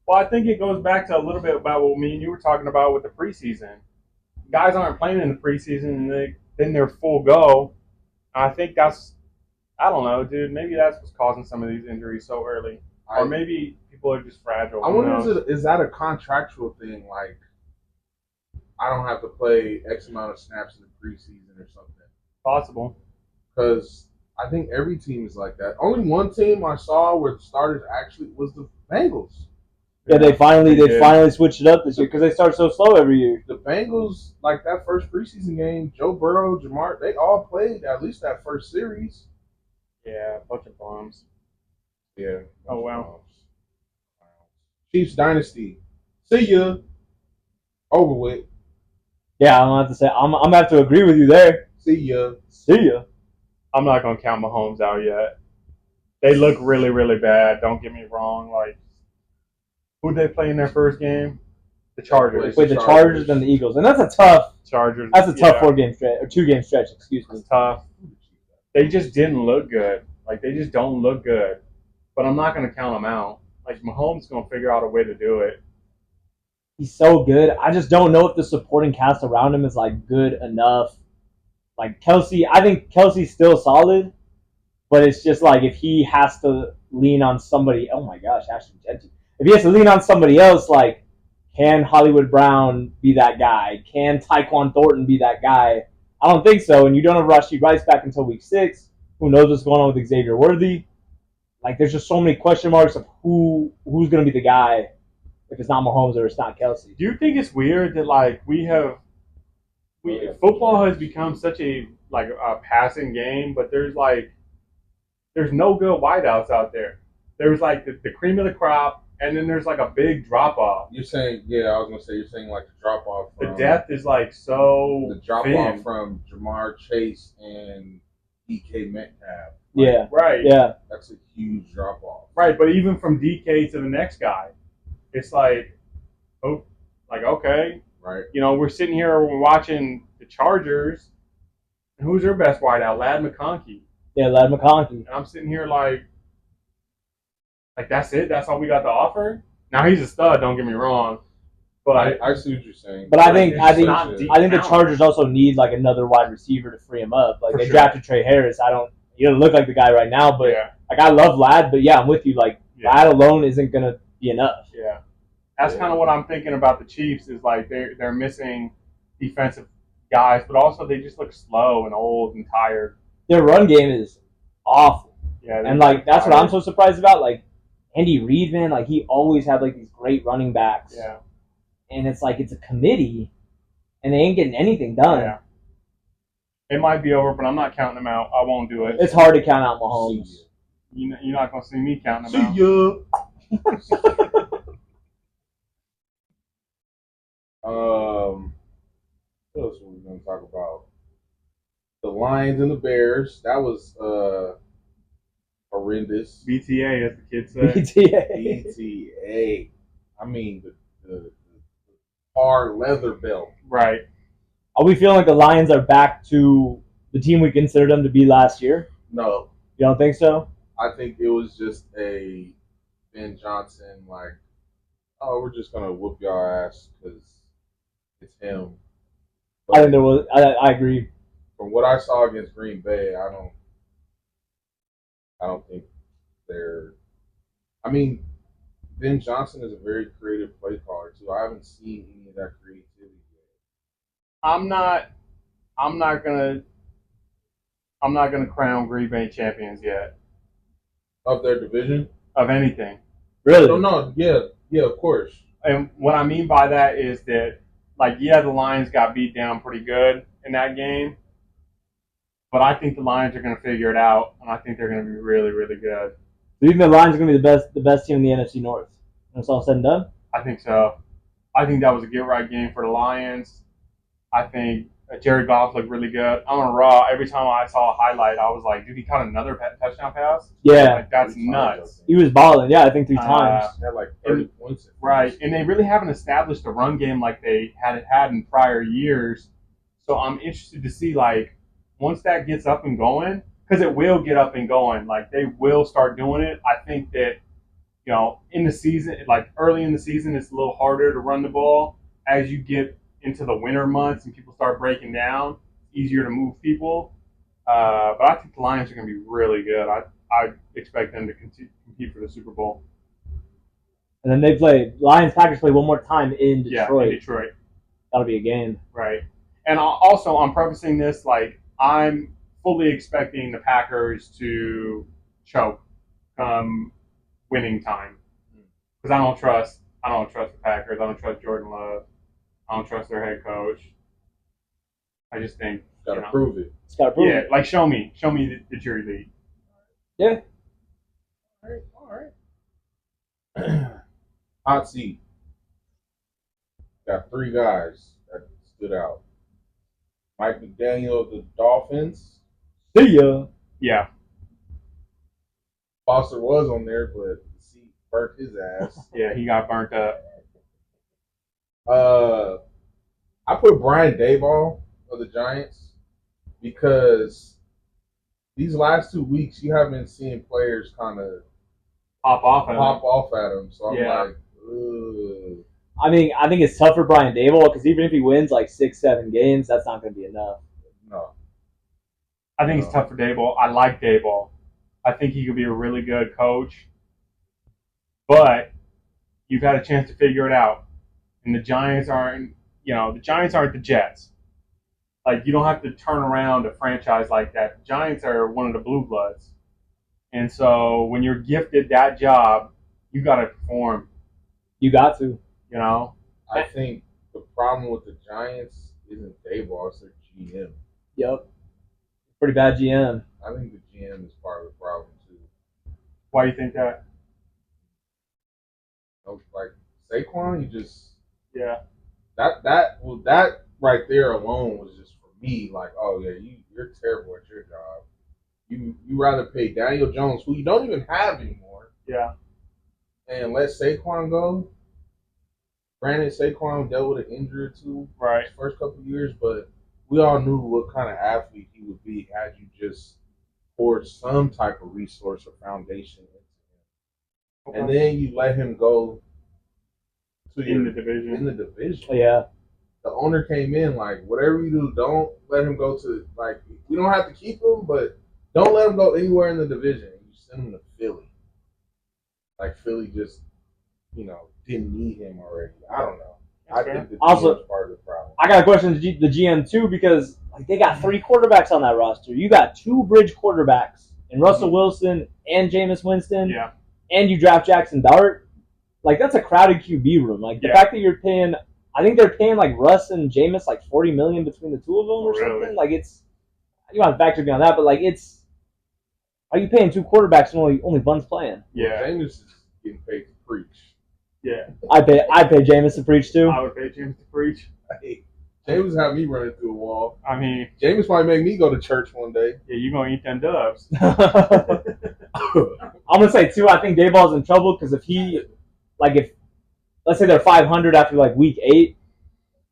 Well, I think it goes back to a little bit about what me and you were talking about with the preseason. Guys aren't playing in the preseason, and then they're full go. I think that's, I don't know, dude. Maybe that's what's causing some of these injuries so early. Or maybe people are just fragile. I wonder, is that a contractual thing? Like, I don't have to play X amount of snaps in the preseason or something. Possible. Because I think every team is like that. Only one team I saw where the starters actually was the Bengals. Yeah, they finally switched it up this year because they start so slow every year. The Bengals, like that first preseason game, Joe Burrow, Jamar, they all played at least that first series. Yeah, a bunch of bombs. Yeah. Oh, wow. Chiefs Dynasty. See ya. Over with. Yeah, I'm gonna have to say I'm gonna have to agree with you there. See ya. See ya. I'm not going to count Mahomes out yet. They look really, really bad. Don't get me wrong. Like, who'd they play in their first game? The Chargers. Wait, the Chargers and the Eagles, and that's a tough. Chargers. That's a tough 4-game stretch or 2-game stretch. Excuse me. It's tough. They just didn't look good. Like, they just don't look good. But I'm not going to count them out. Like, Mahomes is going to figure out a way to do it. He's so good. I just don't know if the supporting cast around him is like good enough. Like Kelsey, I think Kelsey's still solid, but it's just like if he has to lean on somebody. Oh my gosh, Ashton Genty. If he has to lean on somebody else, like can Hollywood Brown be that guy? Can Tyquan Thornton be that guy? I don't think so. And you don't have Rashid Rice back until week 6. Who knows what's going on with Xavier Worthy? Like there's just so many question marks of who's going to be the guy if it's not Mahomes or it's not Kelsey. Do you think it's weird that like football has become such a passing game, but there's no good wideouts out there. There's like the cream of the crop, and then there's like a big drop off. You're saying, yeah, I was gonna say, you're saying like the drop off. The depth is like so. The drop thin. off from Jamar Chase and DK Metcalf. Yeah. Right. Yeah. That's a huge drop off. Right, but even from DK to the next guy, it's like, oh, like okay, Right. you know, we're sitting here, we're watching the Chargers. And who's their best wideout? Ladd McConkey. Yeah, Ladd McConkey. And I'm sitting here like that's it. That's all we got to offer. Now he's a stud. Don't get me wrong, but I see what you're saying. But I think not deep the talent. Chargers also need like another wide receiver to free him up. Like For they sure. drafted Trey Harris. He doesn't look like the guy right now, but yeah, like I love Ladd, but yeah, I'm with you. Like Ladd alone isn't gonna be enough. yeah. That's kind of what I'm thinking about the Chiefs. Is like they're missing defensive guys, but also they just look slow and old and tired. Their run game is awful, Yeah, and like that's what I'm so surprised about. Like Andy Reid, man, like he always had like these great running backs. Yeah. And it's like it's a committee, and they ain't getting anything done. Yeah. It might be over, but I'm not counting them out. I won't do it. It's hard to count out Mahomes. You're not going to see me counting them out. See ya. What else were we going to talk about? The Lions and the Bears. That was horrendous. BTA, as the kids say. BTA. BTA. I mean, the hard leather belt. Right. Are we feeling like the Lions are back to the team we considered them to be last year? No, You don't think so? I think it was just a Ben Johnson, like, oh, we're just going to whoop y'all ass because it's him. I think there was. I agree. From what I saw against Green Bay, I don't think they're. I mean, Ben Johnson is a very creative play caller too. I haven't seen any of that creativity yet. I'm not gonna crown Green Bay champions yet Of their division? of anything. Really? No, yeah, of course. And what I mean by that is that, like, yeah, the Lions got beat down pretty good in that game, but I think the Lions are going to figure it out, and I think they're going to be really, really good. Do you think the Lions are going to be the best team in the NFC North when it's all said and done? I think so. I think that was a get-right game for the Lions. I think Jared Goff looked really good. I'm on Raw. Every time I saw a highlight, I was like, dude, he caught another touchdown pass? Yeah. Like, that's nuts. He was balling. Yeah, I think 3 times. He had like 30 points. Right, and they really haven't established a run game like they had in prior years. So I'm interested to see, like, once that gets up and going, because it will get up and going. Like, they will start doing it. I think that, you know, in the season, like early in the season, it's a little harder to run the ball. As you get into the winter months and people start breaking down, it's easier to move people. But I think the Lions are going to be really good. I expect them to compete for the Super Bowl. And then they play Lions-Packers play one more time in Detroit. Yeah, in Detroit. That'll be a game. Right. And also, I'm prefacing this, like, I'm fully expecting the Packers to choke come winning time. Because I don't trust the Packers. I don't trust Jordan Love. I don't trust their head coach. I just think, Got to prove it. It's got to prove yeah, it. like, show me the jury lead. Yeah. All right. Hot seat. Got 3 guys that stood out. Mike McDaniel of the Dolphins. See ya. Yeah. Foster was on there, but the seat burnt his ass. Yeah, he got burnt up. I put Brian Daboll of the Giants because these last 2 weeks, you have been seeing players kind of pop off at pop him. off at him. So I'm Yeah. like, ugh. I think it's tough for Brian Daboll because even if he wins like 6-7 games, that's not going to be enough. No. I think it's tough for Daboll. I like Daboll. I think he could be a really good coach. But you've had a chance to figure it out. And the Giants aren't the Jets. Like, you don't have to turn around a franchise like that. The Giants are one of the blue bloods. And so when you're gifted that job, you got to perform, You got to. you know? I think the problem with the Giants isn't Daboll, it's their GM. Yep. Pretty bad GM. I think the GM is part of the problem too. Why do you think that? Like Saquon, you just Yeah. that right there alone was just for me like, oh yeah, you're terrible at your job. You rather pay Daniel Jones, who you don't even have anymore, Yeah. and let Saquon go. Granted, Saquon dealt with an injury or two Right. his first couple of years, but we all knew what kind of athlete he would be had you just poured some type of resource or foundation into him. And then you let him go to in the division. In the division. Yeah. The owner came in like, whatever you do, don't let him go to, like, you don't have to keep him, but don't let him go anywhere in the division. You send him to Philly. Like, Philly just, didn't need him already. I don't know. I think the Also, GM's part of the problem. I got a question to the GM too because like they got 3 quarterbacks on that roster. You got 2 bridge quarterbacks in Russell Wilson and Jameis Winston. Yeah. And you draft Jackson Dart. Like that's a crowded QB room. Like the fact that you're paying, I think they're paying like Russ and Jameis like $40 million between the two of them or something. Like it's, you don't have to factor me on that, but like it's, are you paying 2 quarterbacks and only one's playing? Yeah. Well, Jameis is getting paid to preach. Yeah. I pay Jameis to preach too. I would pay James to preach. Hey, Jameis had me running through a wall. I mean, Jameis might make me go to church one day. Yeah, you're gonna eat them dubs. I'm gonna say too. I think Dayball's in trouble because if let's say they're 500 after like week 8,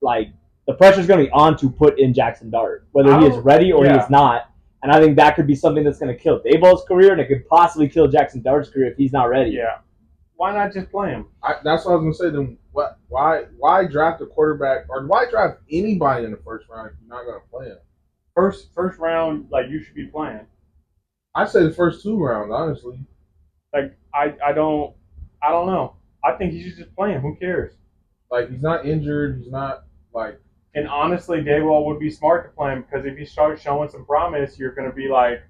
like the pressure's gonna be on to put in Jackson Dart, whether he is ready or he is not. And I think that could be something that's gonna kill Dayball's career, and it could possibly kill Jackson Dart's career if he's not ready. Yeah. Why not just play him? That's what I was gonna say. Then why draft a quarterback or why draft anybody in the first round if you're not gonna play him? First round, like you should be playing. I'd say the first 2 rounds, honestly. Like I don't know. I think he should just play him. Who cares? Like he's not injured. He's not like. And honestly, Dayball would be smart to play him because if he starts showing some promise, you're gonna be like,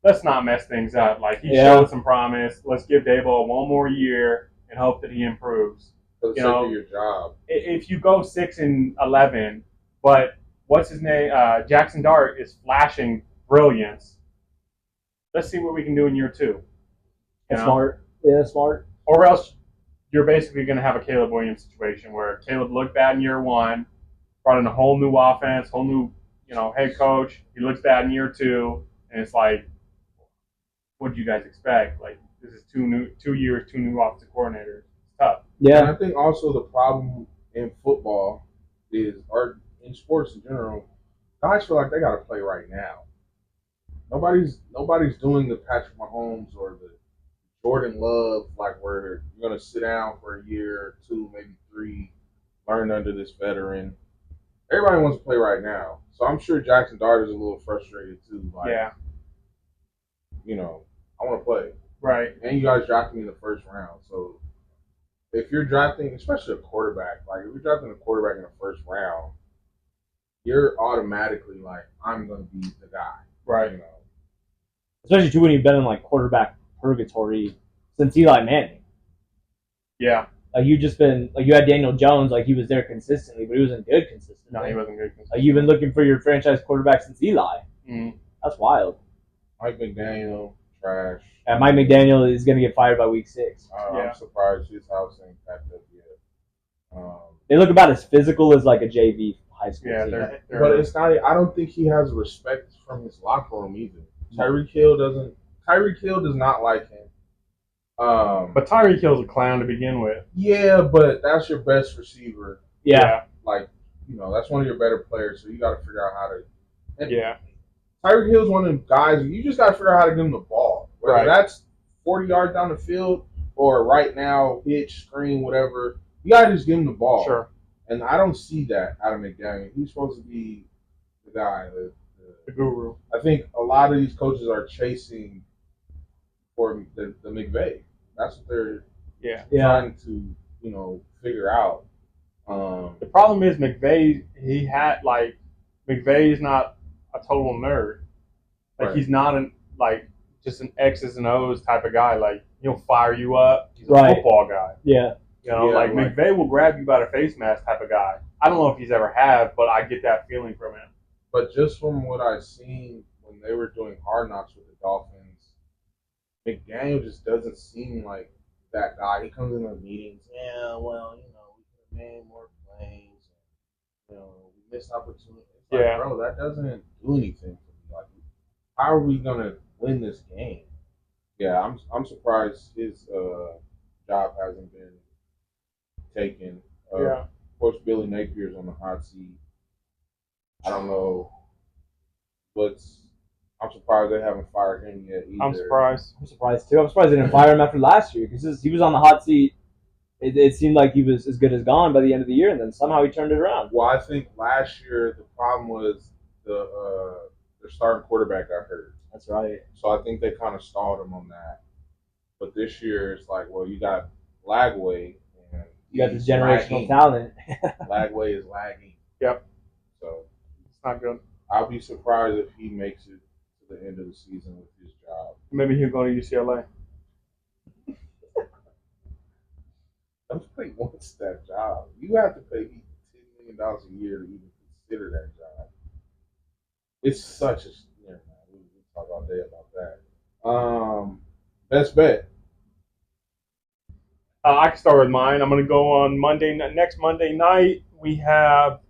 let's not mess things up. Like he showed some promise. Let's give Dayball 1 more year and hope that he improves. For the sake of your job. If you go 6-11, but what's his name? Jackson Dart is flashing brilliance. Let's see what we can do in year 2. Smart. Yeah, smart. Or else you're basically going to have a Caleb Williams situation where Caleb looked bad in year 1, brought in a whole new offense, whole new head coach. He looks bad in year 2, and it's like, what did you guys expect? Like this is 2 years, 2 new offensive coordinators. It's tough. Yeah. And I think also the problem in football or in sports in general, guys feel like they got to play right now. Nobody's doing the Patrick Mahomes or the Jordan Love, like where you're going to sit down for a year or 2, maybe 3, learn under this veteran. Everybody wants to play right now. So I'm sure Jackson Dart is a little frustrated too. Like, I want to play. Right. And you guys drafted me in the first round. So if you're drafting, especially a quarterback, like if you're drafting a quarterback in the first round, you're automatically like, I'm going to be the guy. Right. Especially too when you've been in like quarterback purgatory since Eli Manning. Yeah. Like you had Daniel Jones, like he was there consistently, but he wasn't good consistently. No, he wasn't good consistently. Like you've been looking for your franchise quarterback since Eli. Mm-hmm. That's wild. Mike McDaniel, trash. And Mike McDaniel is going to get fired by week 6. I'm surprised his house ain't packed up yet. They look about as physical as like a JV high school team. But it's not. I don't think he has respect from his locker room either. Tyreek Hill does not like him. But Tyreek Hill's a clown to begin with. Yeah, but that's your best receiver. Yeah. Like, that's one of your better players, so you got to figure out how to. Tyreek Hill's one of them guys. You just got to figure out how to give him the ball. Whether Right. that's 40 yards down the field or right now, hitch, screen, whatever. You got to just give him the ball. Sure. And I don't see that out of McDaniel. He's supposed to be the guy. The guru. I think a lot of these coaches are chasing for the McVay. That's what they're trying to, figure out. The problem is McVay. McVay is not a total nerd. Like Right. he's not just an X's and O's type of guy. Like he'll fire you up. He's a Right. football guy. Yeah. McVay will grab you by the face mask type of guy. I don't know if he's ever had, but I get that feeling from him. But just from what I've seen when they were doing Hard Knocks with the Dolphins, McDaniel just doesn't seem like that guy. He comes in the meetings, we could have made more plays. We missed opportunities. It's like, bro, that doesn't do anything for me. Like, how are we gonna win this game? Yeah, I'm surprised his job hasn't been taken. Of course, Billy Napier's on the hot seat. I don't know I'm surprised they haven't fired him yet either. I'm surprised. I'm surprised too. I'm surprised they didn't fire him after last year because he was on the hot seat. It seemed like he was as good as gone by the end of the year, and then somehow he turned it around. Well, I think last year the problem was their starting quarterback got hurt. That's right. So I think they kind of stalled him on that. But this year it's like, well, you got Lagway. And you got this generational talent. Lagway is lagging. Yep. So it's not good. I'll be surprised if he makes it to the end of the season with his job. Maybe he'll go to UCLA. Nobody wants that job. You have to pay me $10 million a year to even consider that job. It's such a man. We talk all day about that. Best bet. I can start with mine. I'm going to go on next Monday night. We have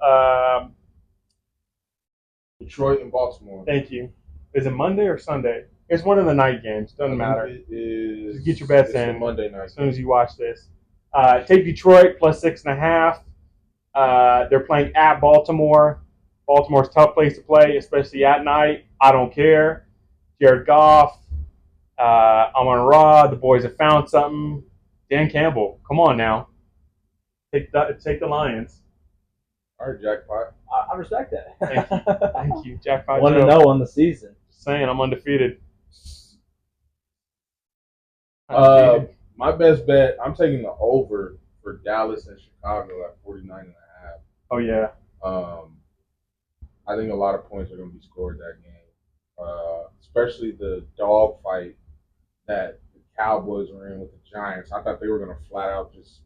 Detroit and Baltimore. Thank you. Is it Monday or Sunday? It's one of the night games. Doesn't matter. It is. Just get your bets in Monday night. As soon as you watch this. Take Detroit plus 6.5. They're playing at Baltimore. Baltimore's a tough place to play, especially at night. I don't care. Jared Goff, Amon-Ra, the boys have found something. Dan Campbell, come on now. Take the Lions. All right, jackpot. I respect that. Thank you, jackpot. 1-0 on the season. Just saying, I'm undefeated. My best bet, I'm taking the over for Dallas and Chicago at 49.5. Oh, yeah. I think a lot of points are going to be scored that game, especially the dog fight that the Cowboys were in with the Giants. I thought they were going to flat out just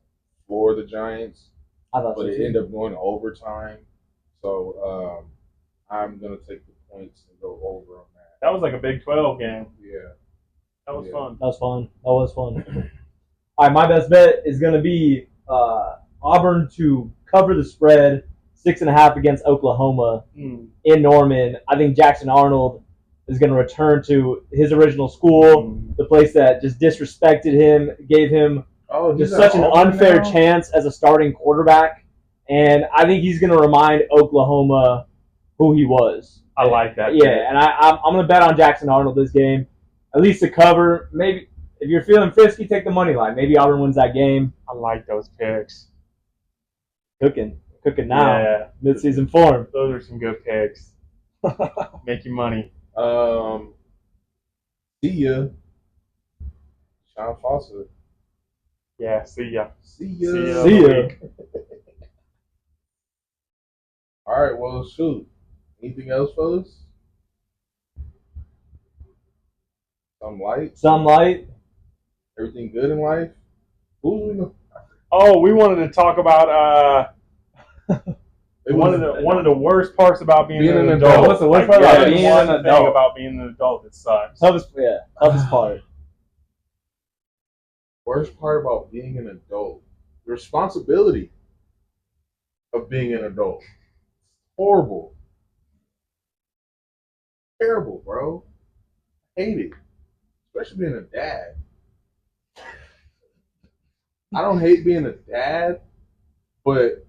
floor the Giants, but it ended up going to overtime. So I'm going to take the points and go over on that. That was like a Big 12 game. Yeah. That was fun. That was fun. All right, my best bet is going to be Auburn to cover the spread, 6.5 against Oklahoma in Norman. I think Jackson Arnold is going to return to his original school, the place that just disrespected him, gave him just such an unfair chance as a starting quarterback. And I think he's going to remind Oklahoma who he was. I like that. Yeah, and I'm going to bet on Jackson Arnold this game, at least to cover. Maybe if you're feeling frisky, take the money line. Maybe Auburn wins that game. I like those picks. Cooking now. Yeah. Mid-season form. Those are some good picks. Make you money. See ya. Deshaun Foster. Yeah, see ya. See ya. All right, well, shoot. Anything else, fellas? Some light? Everything good in life? Who's we going? Oh, we wanted to talk about one of the worst parts about being an adult. What's the worst part about being an adult? About being an adult that sucks. Toughest part. Worst part about being an adult. The responsibility of being an adult. Horrible. Terrible, bro. Hate it. Especially being a dad. I don't hate being a dad, but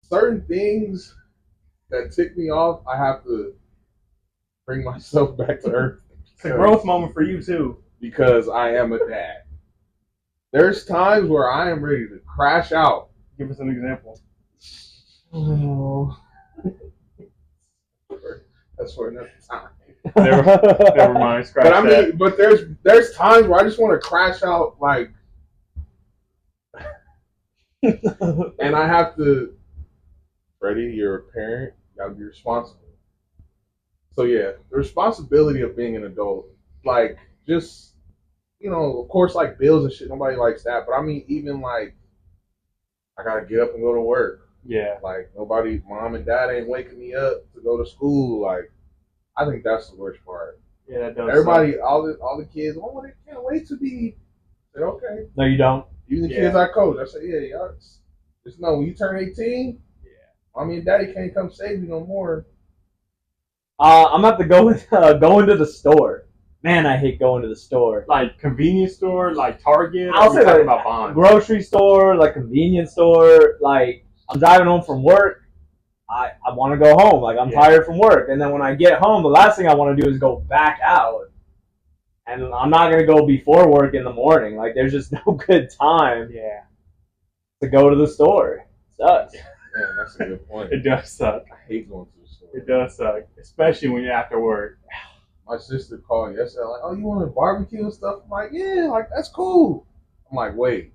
certain things that tick me off, I have to bring myself back to earth. It's a growth moment for you too. Because I am a dad. There's times where I am ready to crash out. Give us an example. Oh. That's for another time. Never mind. Scratch But I mean, that. but there's times where I just want to crash out, like, and I have to. Freddie, you're a parent. You gotta be responsible. So yeah, the responsibility of being an adult, like, just, of course, like bills and shit. Nobody likes that, but I mean, even like, I gotta get up and go to work. Yeah. Like, mom and dad ain't waking me up to go to school. Like, I think that's the worst part. Yeah, that does. Everybody, suck. all the kids, they can't wait to be. I said, okay. No, you don't. Even the kids I coach, I said, yeah, y'all just know when you turn 18, mommy and daddy can't come save you no more. I'm gonna have to go into the store. Man, I hate going to the store. Like convenience store, like Target. I'll say talking that about bonds. Grocery store, like convenience store. Like I'm driving home from work. I want to go home. Like I'm tired from work, and then when I get home, the last thing I want to do is go back out. And I'm not gonna go before work in the morning. Like there's just no good time. Yeah. To go to the store. It sucks. Yeah, that's a good point. It does suck. I hate going to the store. It does suck, especially when you're after work. My sister called yesterday, like, oh, you want to barbecue and stuff? I'm like, yeah, like, that's cool. I'm like, wait,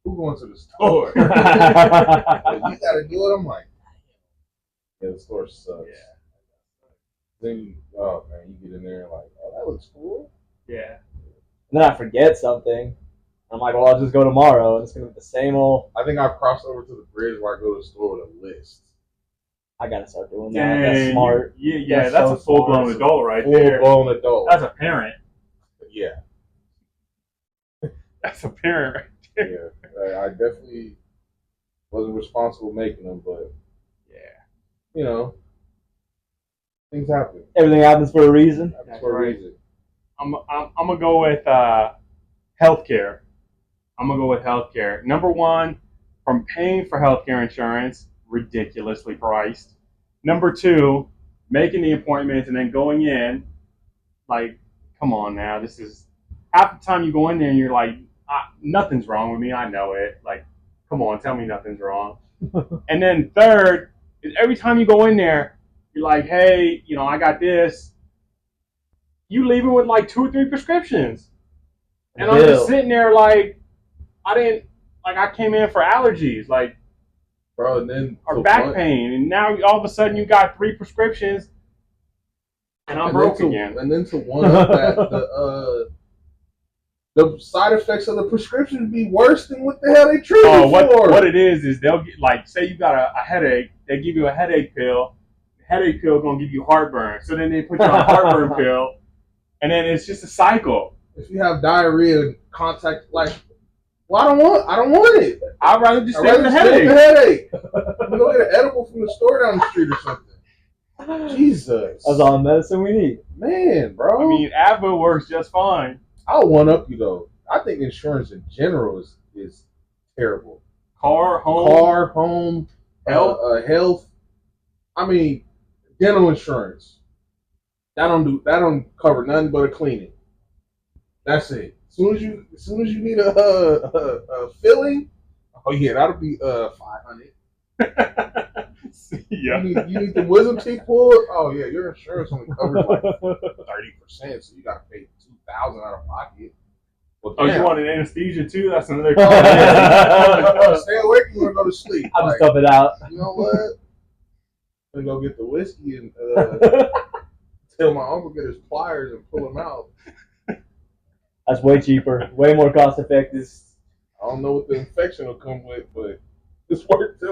who going to the store? You got to do it? I'm like, yeah, the store sucks. Yeah. Then, you get in there and like, oh, that looks cool. Yeah. And then I forget something. I'm like, well, I'll just go tomorrow. And it's going to be the same old. I think I've crossed over to the bridge where I go to the store with a list. I got to start doing that. Dang, That's smart. Yeah, that's so a full-blown smart. adult right there. Full-blown adult. That's a parent. Yeah. That's a parent right there. Yeah. I definitely wasn't responsible making them, but, things happen. Everything happens for a reason. Happens for a reason. I'm gonna go with healthcare. I'm gonna go with healthcare. Number one, from paying for healthcare insurance, ridiculously priced. Number two, making the appointments and then going in, like, come on now. This is half the time you go in there and you're like, nothing's wrong with me. I know it. Like, come on, tell me nothing's wrong. And then third, is every time you go in there, you're like, hey, I got this. You leaving with like 2 or 3 prescriptions. And I'm just sitting there like, I came in for allergies, like, bro, and then or back pain, and now all of a sudden you got 3 prescriptions, and I'm broke again. And then to one up that, the side effects of the prescription be worse than what the hell they treat you for. What it is they'll get, like, say you got a headache, they give you a headache pill. The headache pill gonna give you heartburn, so then they put you on a heartburn pill, and then it's just a cycle. If you have diarrhea and contact, like, well, I don't want it. I'd rather just stay with the headache. Go get an edible from the store down the street or something. Jesus. That's all the medicine we need. Man, bro. I mean, Advil works just fine. I'll one up you though. I think insurance in general is terrible. Car, home, health. I mean, dental insurance. That don't cover nothing but a cleaning. That's it. As soon as you need a filling, oh yeah, that'll be $500. Yeah. You need the wisdom teeth pulled. Oh yeah, your insurance only covers like 30%, so you gotta pay $2,000 out of pocket. Well, you want an anesthesia too? That's another. Stay awake. You wanna go to sleep? I'm just stuff it out. You know what? I'm gonna go get the whiskey and tell my uncle get his pliers and pull them out. That's way cheaper, way more cost effective. I don't know what the infection will come with, but it's worth it.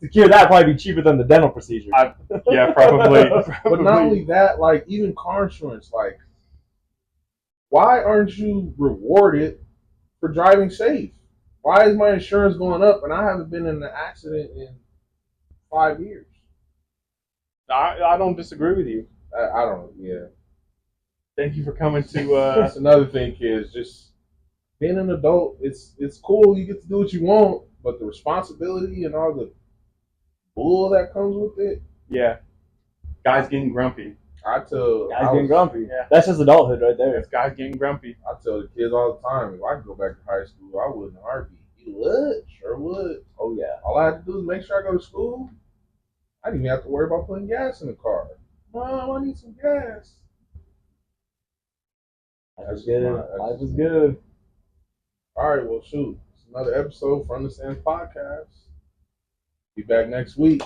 To cure that, probably be cheaper than the dental procedure. Yeah, probably. But not only that, like even car insurance, like why aren't you rewarded for driving safe? Why is my insurance going up and I haven't been in an accident in 5 years? I don't disagree with you. I don't. Yeah. Thank you for coming to. That's another thing, kids. Just being an adult, it's cool. You get to do what you want, but the responsibility and all the bull that comes with it. Yeah. Guys getting grumpy. I tell Guys getting grumpy. Yeah. That's just adulthood right there. That's guys getting grumpy. I tell the kids all the time, if I could go back to high school, I would in a heartbeat. You would? Sure would. Oh yeah. All I had to do is make sure I go to school. I didn't even have to worry about putting gas in the car. Mom, I need some gas. Life is good. Life is good. All right, well, shoot. It's another episode from the Sands Podcast. Be back next week.